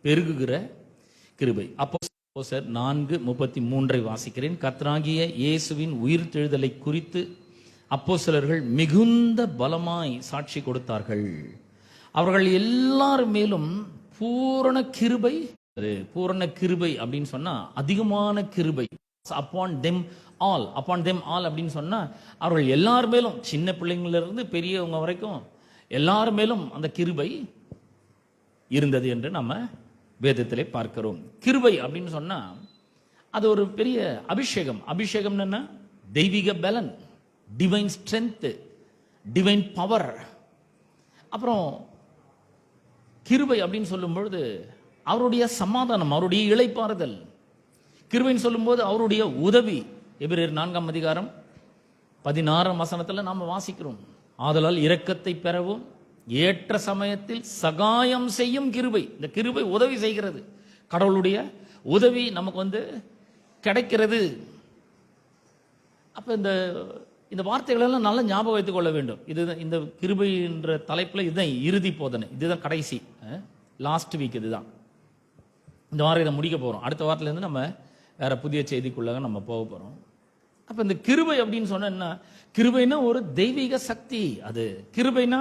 பெருகுகிற கிருபை. அப்போஸ்தலர் 4:33 வாசிக்கிறேன். கர்த்தராகிய இயேசுவின் உயிர்த்தெழுதலை குறித்து அப்போஸ்தலர்கள் மிகுந்த பலமாய் சாட்சி கொடுத்தார்கள். அவர்கள் எல்லார் மேலும் பூரண கிருபை. பூரண கிருபை அப்படின்னு சொன்னா அதிகமான கிருபை. upon them all அப்படின்னு சொன்னா அவர்கள் எல்லார் மேலும், சின்ன பிள்ளைங்கள இருந்து பெரியவங்க வரைக்கும் எல்லார் மேலும் அந்த கிருபை இருந்தது என்று நம்ம வேதத்திலே பார்க்கிறோம். கிருபை அப்படின்னு சொன்னா அது ஒரு பெரிய அபிஷேகம். அபிஷேகம்னா தெய்வீக பலன், டிவைன் ஸ்ட்ரென்த், டிவைன் பவர். அப்புறம் கிருபை அப்படின்னு சொல்லும் பொழுது அவருடைய சமாதானம், அவருடைய இளைப்பாறுதல். கிருபைன்னு சொல்லும்போது அவருடைய உதவி. எபிரேயர் 4:16 நாம வாசிக்கிறோம். ஆதலால் இரக்கத்தை பெறவும் ஏற்ற சமயத்தில் சகாயம் செய்யும் கிருபை. இந்த கிருபை உதவி செய்கிறது. கடவுளுடைய உதவி நமக்கு கிடைக்கிறது. அப்ப இந்த வார்த்தைகள் எல்லாம் நல்லா ஞாபகம் வைத்துக் கொள்ள வேண்டும். இதுதான் இந்த கிருபை என்ற தலைப்புல இதுதான் இறுதி போதனை, இதுதான் கடைசி லாஸ்ட் வீக். இதுதான் இந்த வாரம் இதை முடிக்க போறோம். அடுத்த வாரத்துல இருந்து நம்ம வேற புதிய செய்திக்குள்ளாக நம்ம போக போறோம். அப்ப இந்த கிருபை அப்படின்னு சொன்னா, கிருபைனா ஒரு தெய்வீக சக்தி. அது கிருபைனா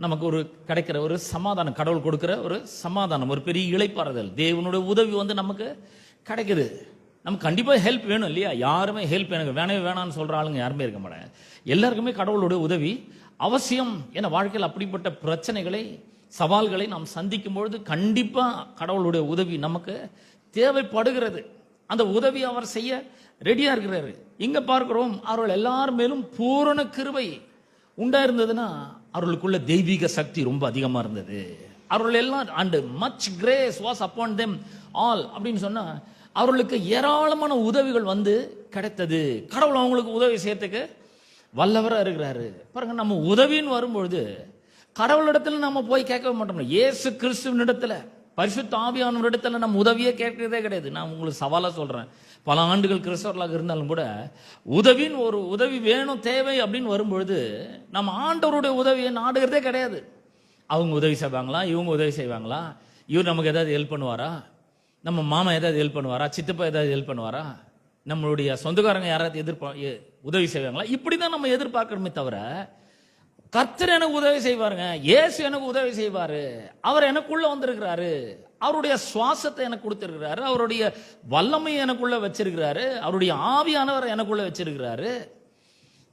நமக்கு ஒரு கிடைக்கிற ஒரு சமாதானம், கடவுள் கொடுக்கிற ஒரு சமாதானம், ஒரு பெரிய இளைப்பாறுதல். தேவனுடைய உதவி நமக்கு கிடைக்குது. நமக்கு கண்டிப்பா ஹெல்ப் வேணும் இல்லையா? யாருமே ஹெல்ப் எனக்கு வேணவே வேணான்னு சொல்ற ஆளுங்க யாருமே இருக்க மாட்டாங்க. எல்லாருக்குமே கடவுளுடைய உதவி அவசியம். ஏன்னா வாழ்க்கையில் அப்படிப்பட்ட பிரச்சனைகளை, சவால்களை நாம் சந்திக்கும் பொழுது கண்டிப்பா கடவுளுடைய உதவி நமக்கு தேவைப்படுகிறது. அந்த உதவி அவர் செய்ய ரெடியா இருக்கிறாரு. இங்க பார்க்கிறோம், அவர்கள் எல்லார் மேலும் பூரண கிருபை உண்டா இருந்ததுன்னா அவர்களுக்குள்ள தெய்வீக சக்தி ரொம்ப அதிகமா இருந்தது. அவர்கள் எல்லாம் and much grace was upon them all அப்படின்னு சொன்னா அவர்களுக்கு ஏராளமான உதவிகள் கிடைத்தது. கடவுள் அவங்களுக்கு உதவி செய்யறதுக்கு வல்லவரா இருக்கிறாரு. பாருங்க, நம்ம உதவின்னு வரும்பொழுது கடவுளிடத்துல நம்ம போய் கேட்கவே மாட்டோம். இயேசு கிறிஸ்துவின் இடத்துல, பரிசுத்த ஆவியானவர் இடத்துல நம்ம உதவியே கேட்கிறதே கிடையாது. நான் உங்களுக்கு சவாலா சொல்றேன், பல ஆண்டுகள் கிறிஸ்தவர்களாக இருந்தாலும் கூட உதவின்னு ஒரு உதவி வேணும், தேவை அப்படின்னு வரும்பொழுது நம்ம ஆண்டவருடைய உதவியை நாடுகிறதே கிடையாது. அவங்க உதவி செய்வாங்களா, இவங்க உதவி செய்வாங்களா, இவர் நமக்கு ஏதாவது ஹெல்ப் பண்ணுவாரா, நம்ம மாமா ஏதாவது ஹெல்ப் பண்ணுவாரா, சித்தப்பா ஏதாவது ஹெல்ப் பண்ணுவாரா, நம்மளுடைய சொந்தக்காரங்க யாராவது உதவி செய்வாங்களா, இப்படிதான் நம்ம எதிர்பார்க்கணுமே தவிர கர்த்தர் எனக்கு உதவி செய்வாருங்க, இயேசு எனக்கு உதவி செய்வாரு, அவர் எனக்குள்ள வந்திருக்கிறாரு, அவருடைய சுவாசத்தை எனக்கு கொடுத்திருக்கிறாரு, அவருடைய வல்லமையை எனக்குள்ள வச்சிருக்கிறாரு, அவருடைய ஆவியானவர் எனக்குள்ள வச்சிருக்கிறாரு,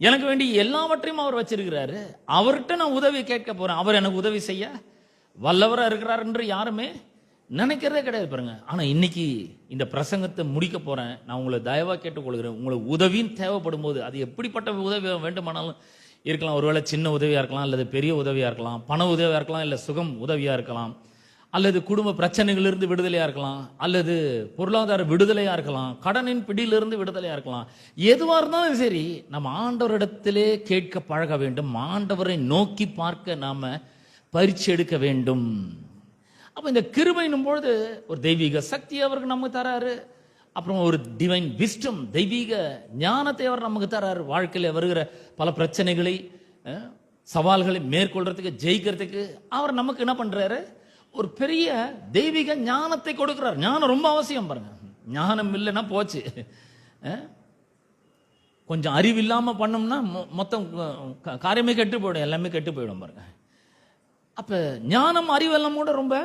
எனக்கு வேண்டிய எல்லாவற்றையும் அவர் வச்சிருக்கிறாரு, அவர்கிட்ட நான் உதவி கேட்க போறேன், அவர் எனக்கு உதவி செய்ய வல்லவரா இருக்கிறார் என்று யாருமே நினைக்கிறதே கிடையாது. பாருங்க, ஆனா இன்னைக்கு இந்த பிரசங்கத்தை முடிக்க போறேன். நான் உங்களை தயவா கேட்டுக்கொள்கிறேன், உங்களுக்கு உதவின்னு தேவைப்படும் போது அது எப்படிப்பட்ட உதவி வேண்டுமானாலும் இருக்கலாம். ஒருவேளை சின்ன உதவியா இருக்கலாம், அல்லது பெரிய உதவியா இருக்கலாம், பண உதவியா இருக்கலாம், இல்ல சுகம் உதவியா இருக்கலாம், அல்லது குடும்ப பிரச்சனைகளிலிருந்து விடுதலையா இருக்கலாம், அல்லது பொருளாதார விடுதலையா இருக்கலாம், கடனின் பிடியிலிருந்து விடுதலையா இருக்கலாம். எதுவா இருந்தாலும் சரி, நம்ம ஆண்டவரிடத்திலே கேட்க பழக வேண்டும். ஆண்டவரை நோக்கி பார்க்க நாம பயிற்சி எடுக்க வேண்டும். அப்ப இந்த கிருபைன்னும் பொழுது ஒரு தெய்வீக சக்தி அவருக்கு நமக்கு தராரு. அப்புறம் ஒரு டிவைன் விஸ்டம், தெய்வீக ஞானத்தை அவர் நமக்கு தராரு. வாழ்க்கையில வருகிற பல பிரச்சனைகளை, சவால்களை மேற்கொள்றதுக்கு, ஜெயிக்கிறதுக்கு அவர் நமக்கு என்ன பண்றாரு, ஒரு பெரிய தெய்வீக ஞானத்தை கொடுக்கிறார். ஞானம் ரொம்ப அவசியம். பாருங்க, ஞானம் இல்லைன்னா போச்சு. கொஞ்சம் அறிவு இல்லாம பண்ணோம்னா மொத்தம் காரியமே கெட்டு போயிடும், எல்லாமே கெட்டு போயிடும். பாருங்க, அப்ப ஞானம், அறிவெல்லாம் கூட ரொம்ப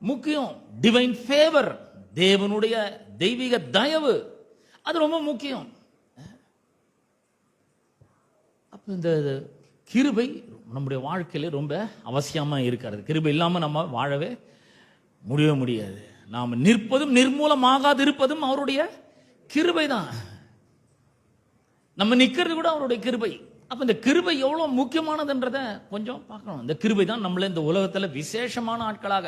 முக்கியம். டிவைன் ஃபேவர், தேவனுடைய தெய்வீக தயவு, அது ரொம்ப முக்கியம். அப்ப இந்த கிருபை நம்முடைய வாழ்க்கையில ரொம்ப அவசியமா இருக்கிறது. கிருபை இல்லாம நம்ம வாழவே முடியாது. நாம் நிற்பதும் நிர்மூலமாகாது இருப்பதும் அவருடைய கிருபை தான். நம்ம நிக்கிறது கூட அவருடைய கிருபை. அப்ப இந்த கிருபை எவ்வளவு முக்கியமானதுன்றத கொஞ்சம் பார்க்கணும். இந்த கிருபை தான் நம்மள இந்த உலகத்துல விசேஷமான ஆட்களாக,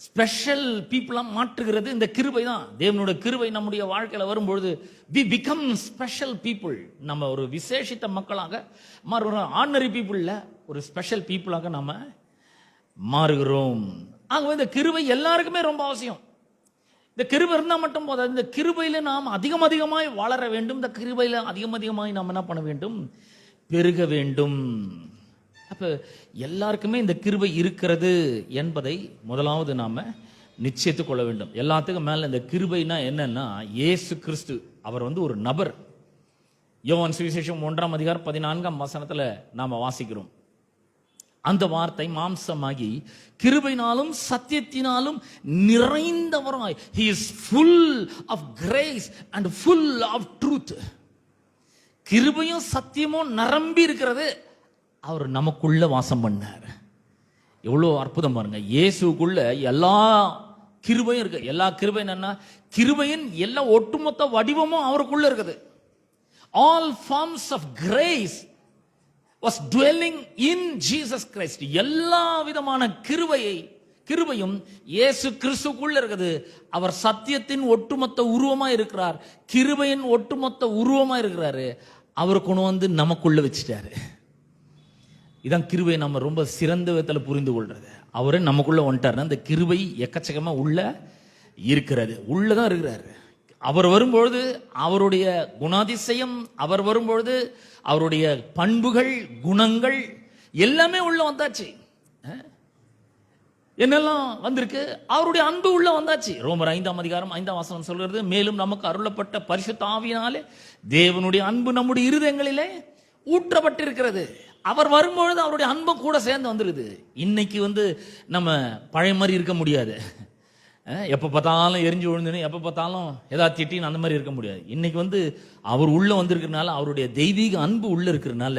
ஸ்பெஷல் பீப்புளா மாற்றுகிறது இந்த கிருபை தான். தேவனுடைய கிருபை நம்முடைய வாழ்க்கையில வரும்பொழுது we become special people. நம்ம ஒரு விசேஷித்த மக்களாக மாறுகிறோம். ஆர்டினரி பீப்புள்ல ஒரு ஸ்பெஷல் பீப்புளாக நாம மாறுகிறோம். ஆகவே இந்த கிருபை எல்லாருக்குமே ரொம்ப அவசியம். இந்த கிருபை இருந்தா மட்டும் போதாது, இந்த கிருபையில நாம் அதிகமாய் வளர வேண்டும். இந்த கிருபையில அதிகமாய் நாம் என்ன பண்ண வேண்டும், பெருக வேண்டும். அப்ப எல்லாருக்குமே இந்த கிருபை இருக்கிறது என்பதை முதலாவது நாம நிச்சயித்துக் கொள்ள வேண்டும். எல்லாத்துக்கும் மேல இந்த கிருபைனா என்னன்னா, இயேசு கிறிஸ்து அவர் வந்து ஒரு நபர். யோவான் சுவிசேஷம் 1:14 நாம வாசிக்கிறோம். அந்த வார்த்தை மாம்சமாகி கிருபையினாலும் சத்தியத்தினாலும் நிறைந்தவராய், he is full of grace and full of truth. கிருபையும் சத்தியமும் நிரம்பி இருக்கிறது. அவர் நமக்குள்ள வாசம் பண்ணார். எவ்வளவு அற்புதம் பாருங்க. இயேசுக்குள்ள எல்லா கிருபையும் இருக்கு. எல்லா கிருபை என்னன்னா, கிருபையின் எல்லா ஒட்டுமொத்த வடிவமும் அவருக்குள்ள இருக்குது. All forms of grace was dwelling in Jesus Christ. எல்லா விதமான கிருபையும் இயேசு கிறிஸ்துக்குள்ள இருக்குது. அவர் சத்தியத்தின் ஒட்டுமொத்த உருவமா இருக்கிறார். கிருபையின் ஒட்டுமொத்த உருவமா இருக்கிறாரு. அவர் கொண்டு வந்து நமக்குள்ள வச்சுட்டாரு. இதான் கிருபை நம்ம ரொம்ப சிறந்த விதத்தில் புரிந்து கொள்றது. அவரே நமக்குள்ள வந்துட்டாருன்னா அந்த கிருபை எக்கச்சக்கமா உள்ள இருக்கிறது. உள்ளதான் இருக்கிறாரு. அவர் வரும்பொழுது அவருடைய குணாதிசயம், அவர் வரும்பொழுது அவருடைய பண்புகள், குணங்கள் எல்லாமே உள்ள வந்தாச்சு. என்னெல்லாம் வந்திருக்கு? அவருடைய அன்பு உள்ள வந்தாச்சு. ரோமர் 5:5 சொல்கிறது, மேலும் நமக்கு அருளப்பட்ட பரிசுத்த ஆவியினாலே தேவனுடைய அன்பு நம்முடைய இருதயங்களிலே ஊற்றப்பட்டிருக்கிறது. அவர் வரும்பொழுது அவருடைய அன்பு கூட சேர்ந்து வந்துருது. இன்னைக்கு வந்து நம்ம பழைய மாதிரி இருக்க முடியாது. எப்போ பார்த்தாலும் எரிஞ்சு விழுந்துன்னு, எப்போ பார்த்தாலும் ஏதாவது திட்டின்னு அந்த மாதிரி இருக்க முடியாது. இன்னைக்கு வந்து அவர் உள்ள வந்திருக்கிறதுனால, அவருடைய தெய்வீக அன்பு உள்ள இருக்கிறதுனால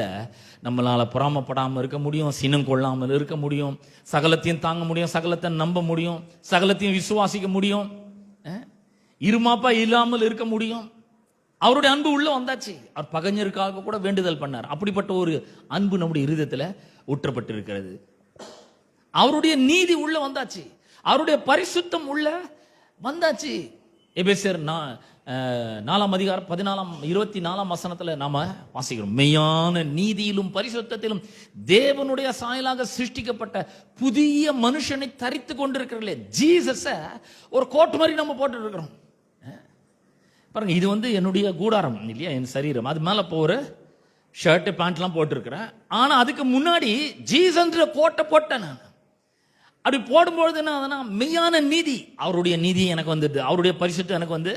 நம்மளால பொறாமப்படாமல் இருக்க முடியும், சினம் கொள்ளாமல் இருக்க முடியும், சகலத்தையும் தாங்க முடியும், சகலத்தை நம்ப முடியும், சகலத்தையும் விசுவாசிக்க முடியும், இருமாப்பா இல்லாமல் இருக்க முடியும். அவருடைய அன்பு உள்ள வந்தாச்சு. அவர் பகைஞருக்காக கூட வேண்டுதல் பண்ணார். அப்படிப்பட்ட ஒரு அன்பு நம்முடைய இருதயத்தில் ஊற்றப்பட்டிருக்கிறது. அவருடைய நீதி உள்ள வந்தாச்சு. அவருடைய பரிசுத்தம் உள்ள வந்தாச்சு. எபேசியர் 4:14 நாம வாசிக்கிறோம். மெய்யான நீதியிலும் பரிசுத்தத்திலும் தேவனுடைய சாயலாக சிருஷ்டிக்கப்பட்ட புதிய மனுஷனை தரித்து கொண்டிருக்கிறீர்களே. ஜீசஸ ஒரு கோட் மாதிரி நம்ம போட்டு இருக்கிறோம். பாருங்க, இது வந்து என்னுடைய கூடாரம் இல்லையா, என் சரீரம். அது மேல போற ஷர்ட் பேண்ட்லாம் போட்டிருக்கிறேன். ஆனா அதுக்கு முன்னாடி ஜீசன்ற கோட்டை போட்டேன் நான். அப்படி போடும்பொழுது என்ன, மெய்யான நீதி, அவருடைய நீதி எனக்கு வந்துடுது. அவருடைய பரிசுத்தம் எனக்கு வந்து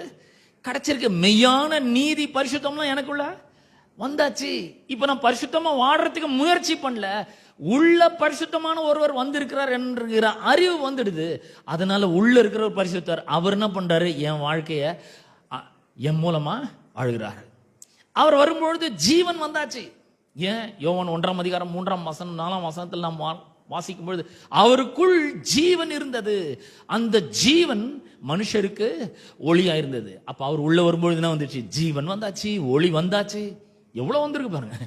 கிடைச்சிருக்கு. மெய்யான நீதி பரிசுத்தம்லாம் எனக்குள்ள வந்தாச்சு. இப்ப நான் பரிசுத்தமா வாடுறதுக்கு முயற்சி பண்ணல, உள்ள பரிசுத்தமான ஒருவர் வந்திருக்கிறார் என்கிற அறிவு வந்துடுது. அதனால உள்ள இருக்கிற ஒரு பரிசுத்தர் அவர் என்ன பண்றாரு, என் வாழ்க்கைய என் மூலமா ஆளுகிறார். அவர் வரும்பொழுது ஜீவன் வந்தாச்சு. ஏன்? யோவான் 1:3 நாம் வாசிக்கும் பொழுது அவருக்குள் ஜீவன் இருந்தது, அந்த ஜீவன் மனுஷருக்கு ஒளியா இருந்தது. அப்ப அவர் உள்ள வரும்பொழுது என்ன வந்துச்சு? ஜீவன் வந்தாச்சு, ஒளி வந்தாச்சு. எவ்வளவு வந்திருக்கு பாருங்க.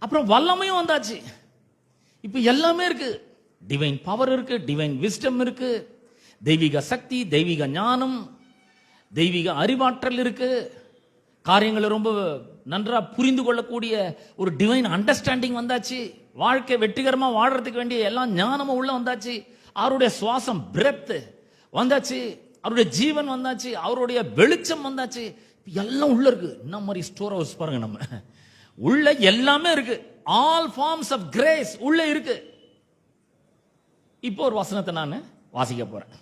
அப்புறம் வல்லமையும் வந்தாச்சு. இப்ப எல்லாமே இருக்கு. டிவைன் பவர் இருக்கு, டிவைன் விஸ்டம் இருக்கு, தெய்வீக சக்தி, தெய்வீக ஞானம், தெய்வீக அறிவாற்றல் இருக்கு. காரியங்களை ரொம்ப நன்றா புரிந்து கொள்ளக்கூடிய ஒரு டிவைன் அண்டர்ஸ்டாண்டிங் வந்தாச்சு. வாழ்க்கை வெற்றிகரமா வாழ்றதுக்கு வேண்டிய எல்லா ஞானமும் உள்ள வந்தாச்சு. அவருடைய சுவாசம் பிரெத் வந்தாச்சு, அவருடைய ஜீவன் வந்தாச்சு, அவருடைய வெளிச்சம் வந்தாச்சு. எல்லாம் உள்ள இருக்கு. என்ன மாதிரி ஸ்டோர் ஹவுஸ் பாருங்க, நம்ம உள்ள எல்லாமே இருக்கு. ஆல் ஃபார்ம்ஸ் ஆஃப் கிரேஸ் உள்ள இருக்கு. இப்போ ஒரு வசனத்தை நான் வாசிக்க போறேன்.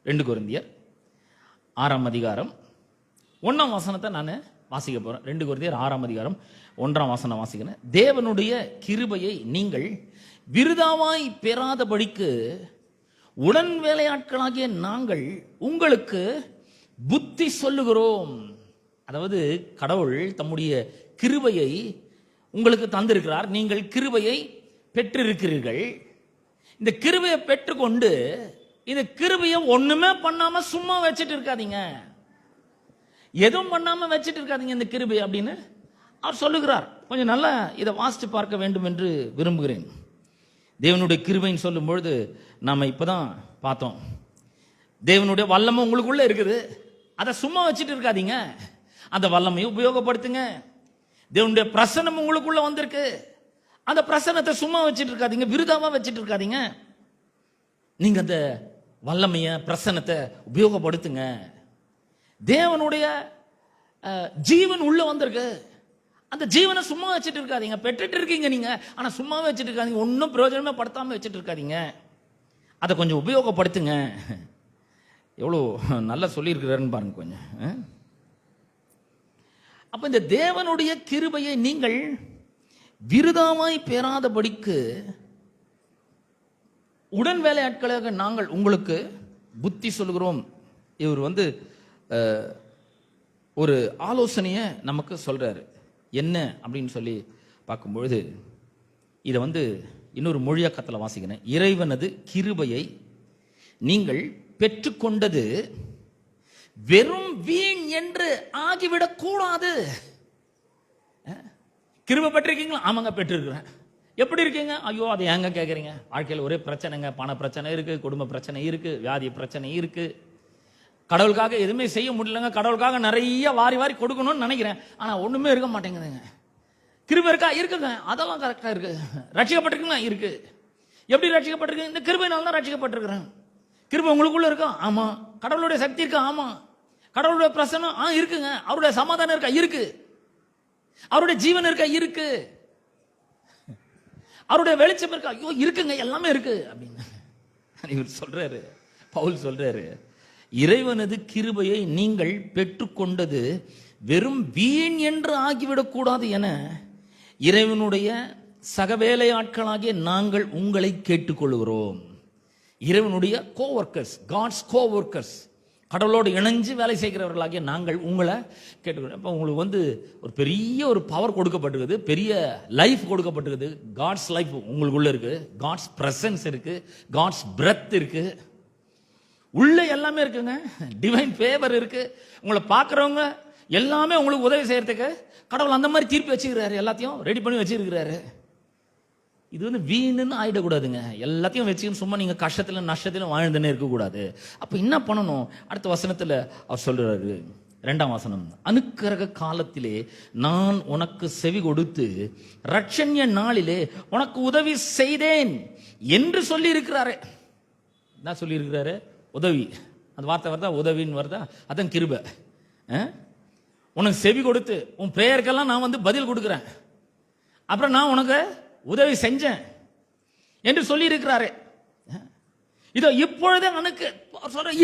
2 கொரிந்தியர் 6:1 நான் வாசிக்க போறேன். 2 கொரிந்தியர் 6:1 வாசிக்கிறேன். தேவனுடைய கிருபையை நீங்கள் விருதாவாய் பெறாதபடிக்கு உடன் வேலையாட்களாகிய நாங்கள் உங்களுக்கு புத்தி சொல்லுகிறோம். அதாவது கடவுள் தம்முடைய கிருபையை உங்களுக்கு தந்திருக்கிறார். நீங்கள் கிருபையை பெற்றிருக்கிறீர்கள். இந்த கிருபையை பெற்றுக்கொண்டு இந்த கிருபையை ஒண்ணுமே பண்ணாம சும்மா வச்சுட்டு இருக்காதீங்க, எதுவும் பண்ணாம வச்சுட்டு இருக்காதீங்க இந்த கிருபை அப்படின்னு அவர் சொல்லுகிறார். கொஞ்சம் நல்லா இதை வாசித்து பார்க்க வேண்டும் என்று விரும்புகிறேன். தேவனுடைய கிருபைன்னு சொல்லும் பொழுது நாம இப்பதான் பார்த்தோம், தேவனுடைய வல்லமை உங்களுக்குள்ள இருக்குது. அதை சும்மா வச்சுட்டு இருக்காதீங்க, அந்த வல்லமையை உபயோகப்படுத்துங்க. தேவனுடைய பிரசன்னம் உங்களுக்குள்ள வந்திருக்கு, அந்த பிரசன்னத்தை சும்மா வச்சுட்டு இருக்காதீங்க, விருதாவா வச்சுட்டு இருக்காதீங்க. நீங்க அந்த வல்லமைய பிரசன்னத்தை உபயோகப்படுத்துங்க. தேவனுடைய ஜீவன் உள்ள வந்திருக்கு, அந்த ஜீவனை சும்மா வச்சுட்டு இருக்காதீங்க. பெற்றுட்டு இருக்கீங்க நீங்க, ஆனா சும்மா வச்சுட்டு இருக்காதீங்க, ஒன்னும் பிரயோஜனமே படுத்தாம வச்சுட்டு இருக்காதீங்க. அதை கொஞ்சம் உபயோகப்படுத்துங்க. எவ்வளோ நல்லா சொல்லியிருக்கிறாருன்னு பாருங்க கொஞ்சம். அப்ப இந்த தேவனுடைய கிருபையை நீங்கள் விருதாவாய் பெறாதபடிக்கு உடன் வேலையாட்களாக நாங்கள் உங்களுக்கு புத்தி சொல்கிறோம். இவர் ஒரு ஆலோசனையை நமக்கு சொல்றாரு. என்ன அப்படின்னு சொல்லி பார்க்கும்பொழுது இதை இன்னொரு மொழியாக்கத்தில் வாசிக்கிறேன். இறைவனது கிருபையை நீங்கள் பெற்றுக்கொண்டது வெறும் வீண் என்று ஆகிவிடக் கூடாது. கிருபை பெற்றிருக்கீங்களா? ஆமாங்க பெற்றிருக்கிறேன். எப்படி இருக்கீங்க? ஐயோ அதை ஏங்க கேட்குறீங்க? வாழ்க்கையில் ஒரே பிரச்சனைங்க. பண பிரச்சனை இருக்கு, குடும்ப பிரச்சனை இருக்கு, வியாதி பிரச்சனை இருக்கு. கடவுளுக்காக எதுவுமே செய்ய முடியலங்க. கடவுளுக்காக நிறைய வாரி வாரி கொடுக்கணும்னு நினைக்கிறேன், ஆனா ஒண்ணுமே இருக்க மாட்டேங்குதுங்க. கிருபை இருக்கா? இருக்குங்க, அதெல்லாம் கரெக்டா இருக்கு. ரட்சிக்கப்பட்டிருக்குங்க? இருக்கு. எப்படி ரட்சிக்கப்பட்டிருக்கு? இந்த கிருபையினால தான் ரட்சிக்கப்பட்டிருக்கிறேன். கிருபை உங்களுக்குள்ள இருக்கா? ஆமா. கடவுளுடைய சக்தி இருக்கா? ஆமா. கடவுளுடைய பிரசன்னம் இருக்குங்க. அவருடைய சமாதானம் இருக்கா? இருக்கு. அவருடைய ஜீவன் இருக்கா? இருக்கு. அவருடைய வெளிச்சம் இருக்கா? ஐயோ இருக்குங்க, எல்லாமே இருக்கு அப்படின்னு இவர் சொல்றாரு. பவுல் சொல்றாரு, இறைவனது கிருபையை நீங்கள் பெற்றுக்கொண்டது வெறும் வீண் என்று ஆகிவிடக் கூடாது என இறைவனுடைய சகவேலை ஆட்களாகிய நாங்கள் உங்களை கேட்டுக்கொள்கிறோம். இறைவனுடைய கோவர்க்கர்ஸ், காட்ஸ் கோவர்க்கர்ஸ், கடவுளோடு இணைஞ்சு வேலை செய்கிறவர்களாகிய நாங்கள் உங்களை கேட்டுக்கிறோம். இப்போ உங்களுக்கு ஒரு பெரிய ஒரு பவர் கொடுக்கப்பட்டிருக்குது, பெரிய லைஃப் கொடுக்கப்பட்டிருக்குது. காட்ஸ் லைஃப் உங்களுக்குள்ள இருக்கு, காட்ஸ் பிரசன்ஸ் இருக்கு, காட்ஸ் பிரெத் இருக்கு, உள்ள எல்லாமே இருக்குங்க. டிவைன் ஃபேவர் இருக்கு. உங்களை பார்க்குறவங்க எல்லாமே உங்களுக்கு உதவி செய்யறதுக்கு கடவுள் அந்த மாதிரி தீர்ப்பு வச்சுக்கிறாரு, எல்லாத்தையும் ரெடி பண்ணி வச்சிருக்கிறாரு. இது வீணுன்னு ஆயிடக்கூடாதுங்க. எல்லாத்தையும் வச்சுக்கணும் சும்மா நீங்க கஷ்டத்திலும் நஷ்டத்திலும் வாழ்ந்துன்னு இருக்கக்கூடாது. அப்ப என்ன பண்ணணும்? அடுத்த வசனத்துல அவர் சொல்றாரு, 2ஆம் வசனம், அனுக்கிரக காலத்திலே நான் உனக்கு செவி கொடுத்து ரட்சண்ய நாளிலே உனக்கு உதவி செய்தேன் என்று சொல்லி இருக்கிறாரு. என்ன சொல்லி இருக்கிறாரு? உதவி. அந்த வார்த்தை வருதா? உதவின்னு வருதா? அதான் கிருபை. உனக்கு செவி கொடுத்து உன் பிரேயருக்கெல்லாம் நான் பதில் கொடுக்கிறேன், அப்புறம் நான் உனக்கு உதவி செஞ்சேன் என்று சொல்லி இருக்கிறாரு. இதோ இப்பொழுதே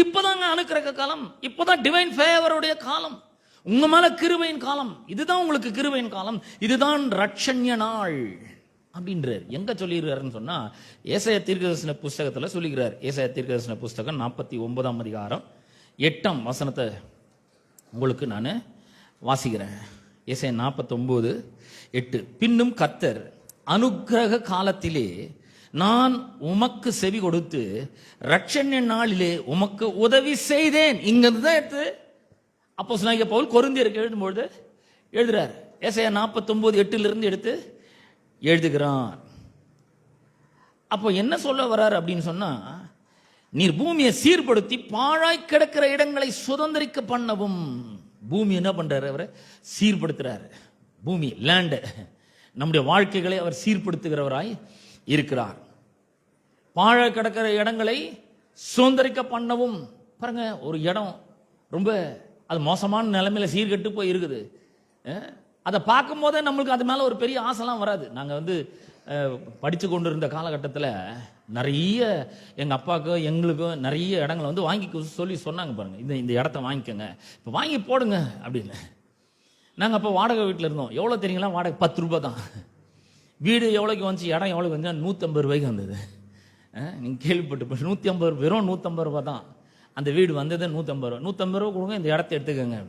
இப்பதாங்க அனுக்கிரக காலம், இப்பதான் டிவைன் ஃபேவருடைய காலம், உங்க மேல கிருபையின் காலம். இதுதான் உங்களுக்கு கிருபையின் காலம், இதுதான் ரட்சண்ய நாள் அப்படின்றார். எங்க சொல்லிடுறாருன்னு சொன்னா ஏசாயா தீர்க்கதரிசன புஸ்தகத்துல சொல்லிக்கிறார். ஏசாயா தீர்க்கதரிசன புஸ்தகம் 49ஆம் அதிகாரம் 8ஆம் வசனத்தை உங்களுக்கு நான் வாசிக்கிறேன். ஏசாயா 49:8, பின்னும் கர்த்தர் அனுக்கிரக காலத்திலே நான் உமக்கு செவி கொடுத்து ரட்சண்ய நாளிலே உமக்கு உதவி செய்தேன். இங்கிருந்து தான் எடுத்து அப்போஸ்தலனாகிய பவுல் கொரிந்தியருக்கு எழுதும்பொழுது எழுதுறார். ஏசாயா 49:8 எடுத்து எழுதுகிறான். அப்போ என்ன சொல்ல வர்றாரு அப்படின்னு சொன்னா, நீர் பூமியை சீர்படுத்தி பாழாய் கிடக்கிற இடங்களை சுதந்திரிக்க பண்ணவும். பூமி என்ன பண்றாரு? அவரை சீர்படுத்துறாரு. பூமி, லேண்ட், நம்முடைய வாழ்க்கைகளை அவர் சீர்படுத்துகிறவராய் இருக்கிறார். பாழாய் கிடக்கிற இடங்களை சுதந்திரிக்க பண்ணவும். பாருங்க, ஒரு இடம் ரொம்ப அது மோசமான நிலைமையில சீர்கெட்டு போய் இருக்குது. அதை பார்க்கும் போதே நம்மளுக்கு அது மேல ஒரு பெரிய ஆசைலாம் வராது. நாங்க படிச்சு கொண்டு இருந்த காலகட்டத்தில் நிறைய எங்க அப்பாவுக்கும் எங்களுக்கும் நிறைய இடங்களை வாங்கி சொல்லி சொன்னாங்க. பாருங்க, இந்த இடத்த வாங்கிக்கோங்க, இப்போ வாங்கி போடுங்க அப்படின்னு. நாங்கள் அப்போ வாடகை வீட்டில் இருந்தோம். எவ்வளோ தெரியுங்களா? வாடகை 10 ரூபாய் தான். வீடு எவ்வளோக்கு வந்துச்சு? இடம் எவ்வளோக்கு வந்து 150 ரூபாய்க்கு வந்தது. நீங்கள் கேள்விப்பட்டு 150, வெறும் 150 ரூபா தான். அந்த வீடு வந்தது 150 ரூபா. 150 ரூபா கொடுங்க, இந்த இடத்த எடுத்துக்கோங்க.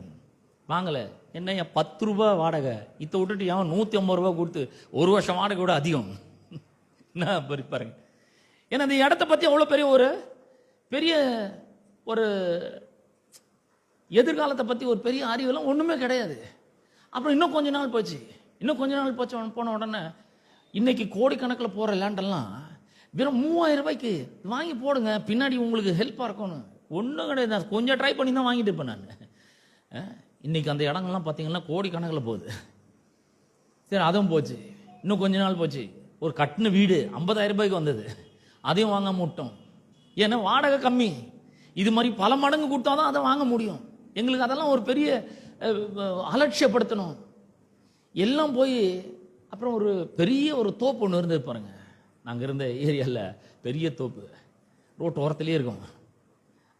வாங்கலை. என்ன 10 ரூபா வாடகை, இதை விட்டுட்டு ஏன் 150 ரூபா கொடுத்து 1 வருஷம் வாடகை விட அதிகம் என்ன பாருங்க. ஏன்னா இந்த இடத்த பற்றி அவ்வளோ பெரிய ஒரு எதிர்காலத்தை பற்றி ஒரு பெரிய அறிவெல்லாம் ஒன்றுமே கிடையாது. அப்புறம் இன்னும் கொஞ்ச நாள் போச்சு. போன உடனே இன்னைக்கு கோடிக்கணக்கில் போகிற லேண்டெல்லாம் வெறும் 3000 ரூபாய்க்கு வாங்கி போடுங்க, பின்னாடி உங்களுக்கு ஹெல்ப்பாக இருக்கணும். ஒன்றும் கிடையாது. கொஞ்சம் ட்ரை பண்ணி தான் வாங்கிட்டு இருப்பேன் நான். இன்னைக்கு அந்த இடங்கள்லாம் பார்த்தீங்கன்னா கோடிக்கணக்கில் போகுது. சரி, அதுவும் போச்சு. இன்னும் கொஞ்ச நாள் போச்சு, ஒரு கட்டின வீடு 50,000 ரூபாய்க்கு வந்தது. அதையும் வாங்க மாட்டோம். ஏன்னா வாடகை கம்மி. இது மாதிரி பல மடங்கு கொடுத்தாதான் அதை வாங்க முடியும். எங்களுக்கு அதெல்லாம் ஒரு பெரிய அலட்சியப்படுத்தணும். எல்லாம் போய் அப்புறம் ஒரு பெரிய ஒரு தோப்பு ஒன்று இருந்தது பாருங்க. நாங்கள் இருந்த ஏரியாவில் பெரிய தோப்பு. ரோட்டு ஓரத்துலேயே இருக்கும்.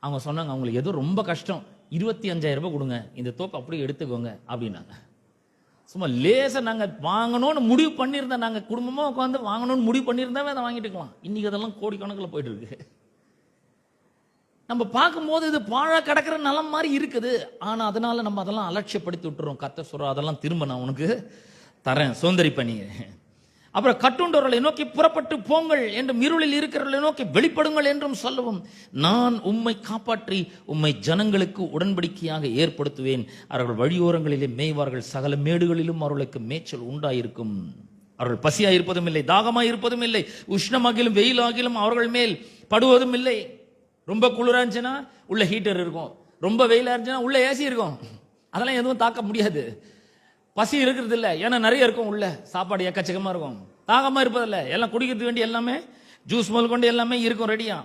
அவங்க சொன்னாங்க, அவங்களுக்கு ஏதோ ரொம்ப கஷ்டம், 25,000 ரூபாய் கொடுங்க, இந்த தோப்பு அப்படியே எடுத்துக்கோங்க அப்படின்னாங்க. சும்மா லேசாக நாங்கள் வாங்கணும்னு முடிவு பண்ணியிருந்தேன், நாங்கள் குடும்பமாக உட்காந்து வாங்கணும்னு முடிவு பண்ணியிருந்தாவே அதை வாங்கிட்டுக்கலாம். இன்னைக்கு அதெல்லாம் கோடிக்கணக்கில் போயிட்டு இருக்கு. நம்ம பார்க்கும்போது இது பாழா கிடக்கிற நலம் மாதிரி இருக்குது. ஆனால் அதனால நம்ம அதெல்லாம் அலட்சியப்படுத்தி விட்டுறோம். கர்த்தர் சொல்ற அதெல்லாம் திரும்ப நான் உனக்கு தரேன், சுதந்திரி பண்ணி. அப்புறம் கட்டுண்டவர்களை நோக்கி புறப்பட்டு போங்கள் என்றும் இருளில் இருக்கிறவர்களை நோக்கி வெளிப்படுங்கள் என்றும் சொல்லவும், நான் உம்மை காப்பாற்றி உம்மை ஜனங்களுக்கு உடன்படிக்கையாக ஏற்படுத்துவேன். அவர்கள் வழியோரங்களிலே மேய்வார்கள், சகல மேடுகளிலும் அவர்களுக்கு மேய்ச்சல் உண்டாயிருக்கும். அவர்கள் பசியாக இருப்பதும் இல்லை, தாகமாக இருப்பதும் இல்லை, உஷ்ணமாகிலும் வெயிலாகிலும் அவர்கள் மேல் படுவதும் இல்லை. ரொம்ப குளிரா இருந்துச்சுன்னா உள்ள ஹீட்டர் இருக்கும், ரொம்ப வெயிலா இருந்துச்சுன்னா உள்ள ஏசி இருக்கும். அதெல்லாம் எதுவும் தாக்க முடியாது. பசி இருக்கிறது இல்லை, ஏன்னா நிறைய இருக்கும், உள்ள சாப்பாடு எக்கச்சக்கமா இருக்கும். தாகமா இருப்பதில்லை, எல்லாம் குடிக்கிறதுக்கு வேண்டிய எல்லாமே ஜூஸ் முதல் கொண்டு எல்லாமே இருக்கும் ரெடியா.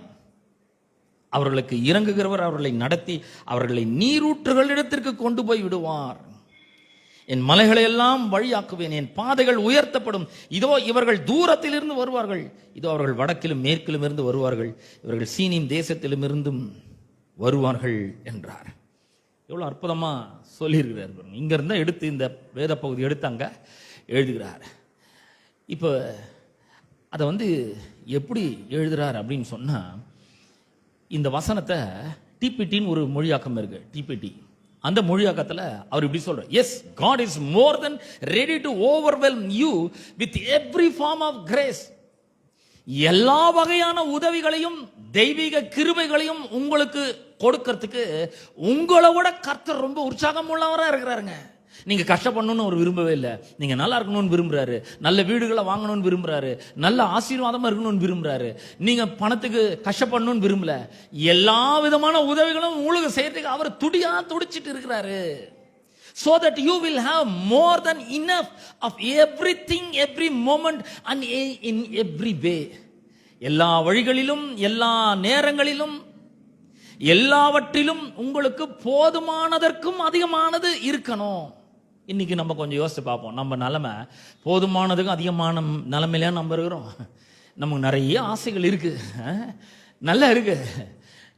அவர்களுக்கு இறங்குகிறவர் அவர்களை நடத்தி அவர்களை நீரூற்றுகளிடத்திற்கு கொண்டு போய் விடுவார். என் மலைகளை எல்லாம் வழியாக்குவேன், என் பாதைகள் உயர்த்தப்படும். இதோ இவர்கள் தூரத்தில் இருந்து வருவார்கள், இதோ அவர்கள் வடக்கிலும் மேற்கிலும் இருந்து வருவார்கள், இவர்கள் சீனின் தேசத்திலும் இருந்தும் வருவார்கள் என்றார். எவ்வளவு அற்புதமா சொல்லியிருக்கிறார். இங்க இருந்தா எடுத்து இந்த வேத பகுதி எடுத்து அங்க எழுதுகிறார். இப்போ அதை எப்படி எழுதுறார் அப்படின்னு சொன்னா, இந்த வசனத்தை டிபிடின்னு ஒரு மொழியாக்கம் இருக்கு, டிபிடி. அந்த மொழியாக்கத்தில் அவர் இப்படி சொல்றார், S, God is more than ready to overwhelm you with every form of grace. எல்லா வகையான உதவிகளையும் தெய்வீக கிருபைகளையும் உங்களுக்கு கொடுக்கிறதுக்கு உங்களை விட கர்த்தர் ரொம்ப உற்சாகம் உள்ளவரா இருக்கிறாருங்க. நீங்க கஷ்டப்படணும்னு அவர் விரும்பவே இல்லை, நீங்க நல்லா இருக்கணும்னு விரும்புறாரு, நல்ல வீடுகளை வாங்கணும்னு விரும்புறாரு, நல்ல ஆசீர்வாதமா இருக்கணும்னு விரும்புறாரு. நீங்க பணத்துக்கு கஷ்டப்படணும்னு விரும்பல, எல்லா விதமான உதவிகளும் உங்களுக்கு செய்யறதுக்கு அவர் துடிச்சிட்டு இருக்கிறாரு. So that you will have more than enough of everything, every moment and in every way. எல்லா வழிகளிலும் எல்லா நேரங்களிலும் எல்லாவற்றிலும் உங்களுக்கு போதுமானதற்கும் அதிகமானது இருக்கணும். இன்னைக்கு நம்ம கொஞ்சம் யோசிச்சு பார்ப்போம், நம்ம நிலைமை போதுமானதுக்கும் அதிகமான நிலைமையில நம்ம இருக்கிறோம். நமக்கு நிறைய ஆசைகள் இருக்கு, நல்லா இருக்கு.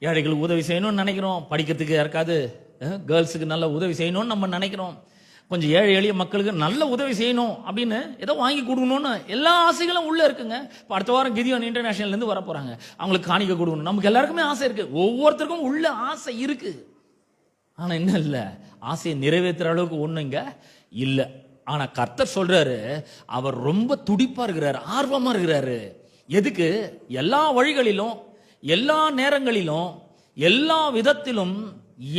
ஏழைகளுக்கு உதவி செய்யணும்னு நினைக்கிறோம், படிக்கிறதுக்கு யாருக்காவது கேர்ள்ஸுக்கு நல்ல உதவி செய்யணும்னு நம்ம நினைக்கிறோம், கொஞ்சம் ஏழை எளிய மக்களுக்கு நல்ல உதவி செய்யணும் அப்படின்னு ஏதோ வாங்கி கொடுக்கணும்னு எல்லா ஆசைகளும் உள்ள இருக்குங்க. இப்போ அடுத்த வாரம் கிதியோன் இன்டர்நேஷனல்லேருந்து வர போறாங்க, அவங்களுக்கு காணிக்க கொடுக்கணும், நமக்கு எல்லாருக்குமே ஆசை இருக்கு, ஒவ்வொருத்தருக்கும் உள்ள ஆசை இருக்கு. ஆனா என்ன இல்லை, ஆசையை நிறைவேற்றுற அளவுக்கு ஒண்ணுங்க இல்லை. ஆனா கர்த்தர் சொல்றாரு, அவர் ரொம்ப துடிப்பா இருக்கிறாரு, ஆர்வமா இருக்கிறாரு. எதுக்கு? எல்லா வழிகளிலும் எல்லா நேரங்களிலும் எல்லா விதத்திலும்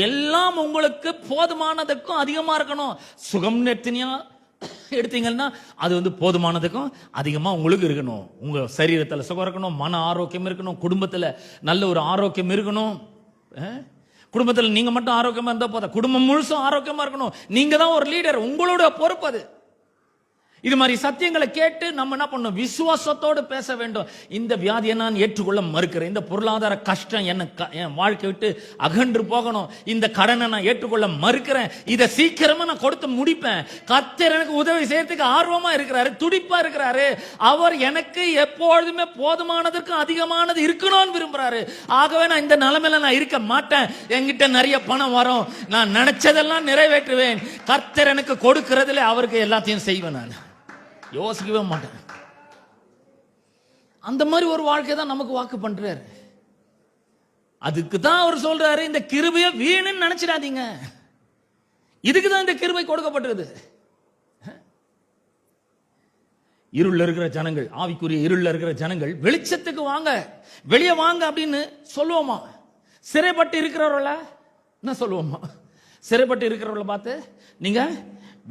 எல்லாம் உங்களுக்கு போதுமானதுக்கும் அதிகமா இருக்கணும். சுகம் எடுத்தீங்கன்னா அது போதுமானதுக்கும் அதிகமா உங்களுக்கு இருக்கணும். உங்க சரீரத்தில் சுகம் இருக்கணும், மன ஆரோக்கியம் இருக்கணும், குடும்பத்தில் நல்ல ஒரு ஆரோக்கியம் இருக்கணும். குடும்பத்தில் நீங்க மட்டும் ஆரோக்கியமா இருந்தா போதும், குடும்பம் முழுசும் ஆரோக்கியமா இருக்கணும். நீங்க தான் ஒரு லீடர், உங்களோட பொறுப்பு அது. இது மாதிரி சத்தியங்களை கேட்டு நம்ம என்ன பண்ணணும், விசுவாசத்தோடு பேச வேண்டும். இந்த வியாதியை நான் ஏற்றுக்கொள்ள மறுக்கிறேன், இந்த பொருளாதார கஷ்டம் என் வாழ்க்கை விட்டு அகன்று போகணும், இந்த கடனை நான் ஏற்றுக்கொள்ள மறுக்கிறேன், இதை சீக்கிரமா நான் கொடுத்து முடிப்பேன். கர்த்தர் எனக்கு உதவி செய்யறதுக்கு ஆர்வமா இருக்கிறாரு, துடிப்பா இருக்கிறாரு. அவர் எனக்கு எப்பொழுதுமே போதுமானதற்கு அதிகமானது இருக்கணும்னு விரும்புறாரு. ஆகவே நான் இந்த நிலைமையில நான் இருக்க மாட்டேன். என்கிட்ட நிறைய பணம் வரும், நான் நினைச்சதெல்லாம் நிறைவேற்றுவேன். கர்த்தர் எனக்கு கொடுக்கிறதுல அவருக்கு எல்லாத்தையும் செய்வேன், நான் யோசிக்கவே மாட்டேன். அந்த மாதிரி ஒரு வாழ்க்கை தான் நமக்கு வாக்கு பண்றாரு. அதுக்கு தான் அவர் சொல்றாரு, இந்த கிருபையை வீணுன்னு நினைச்சிடாதீங்க. இதுக்கு தான் இந்த கிருபை கொடுக்கப்பட்டிருக்குது. இருள்ல இருக்கிற ஜனங்கள், ஆவிக்குரிய இருள்ல இருக்கிற ஜனங்கள் வெளிச்சத்துக்கு வாங்க, வெளியே வாங்க அப்படின்னு சொல்லுவோமா? சிறைப்பட்டு இருக்கிறவர்கள என்ன சொல்லுவோமா? சிறைப்பட்டு இருக்கிறவர்களை பார்த்து நீங்க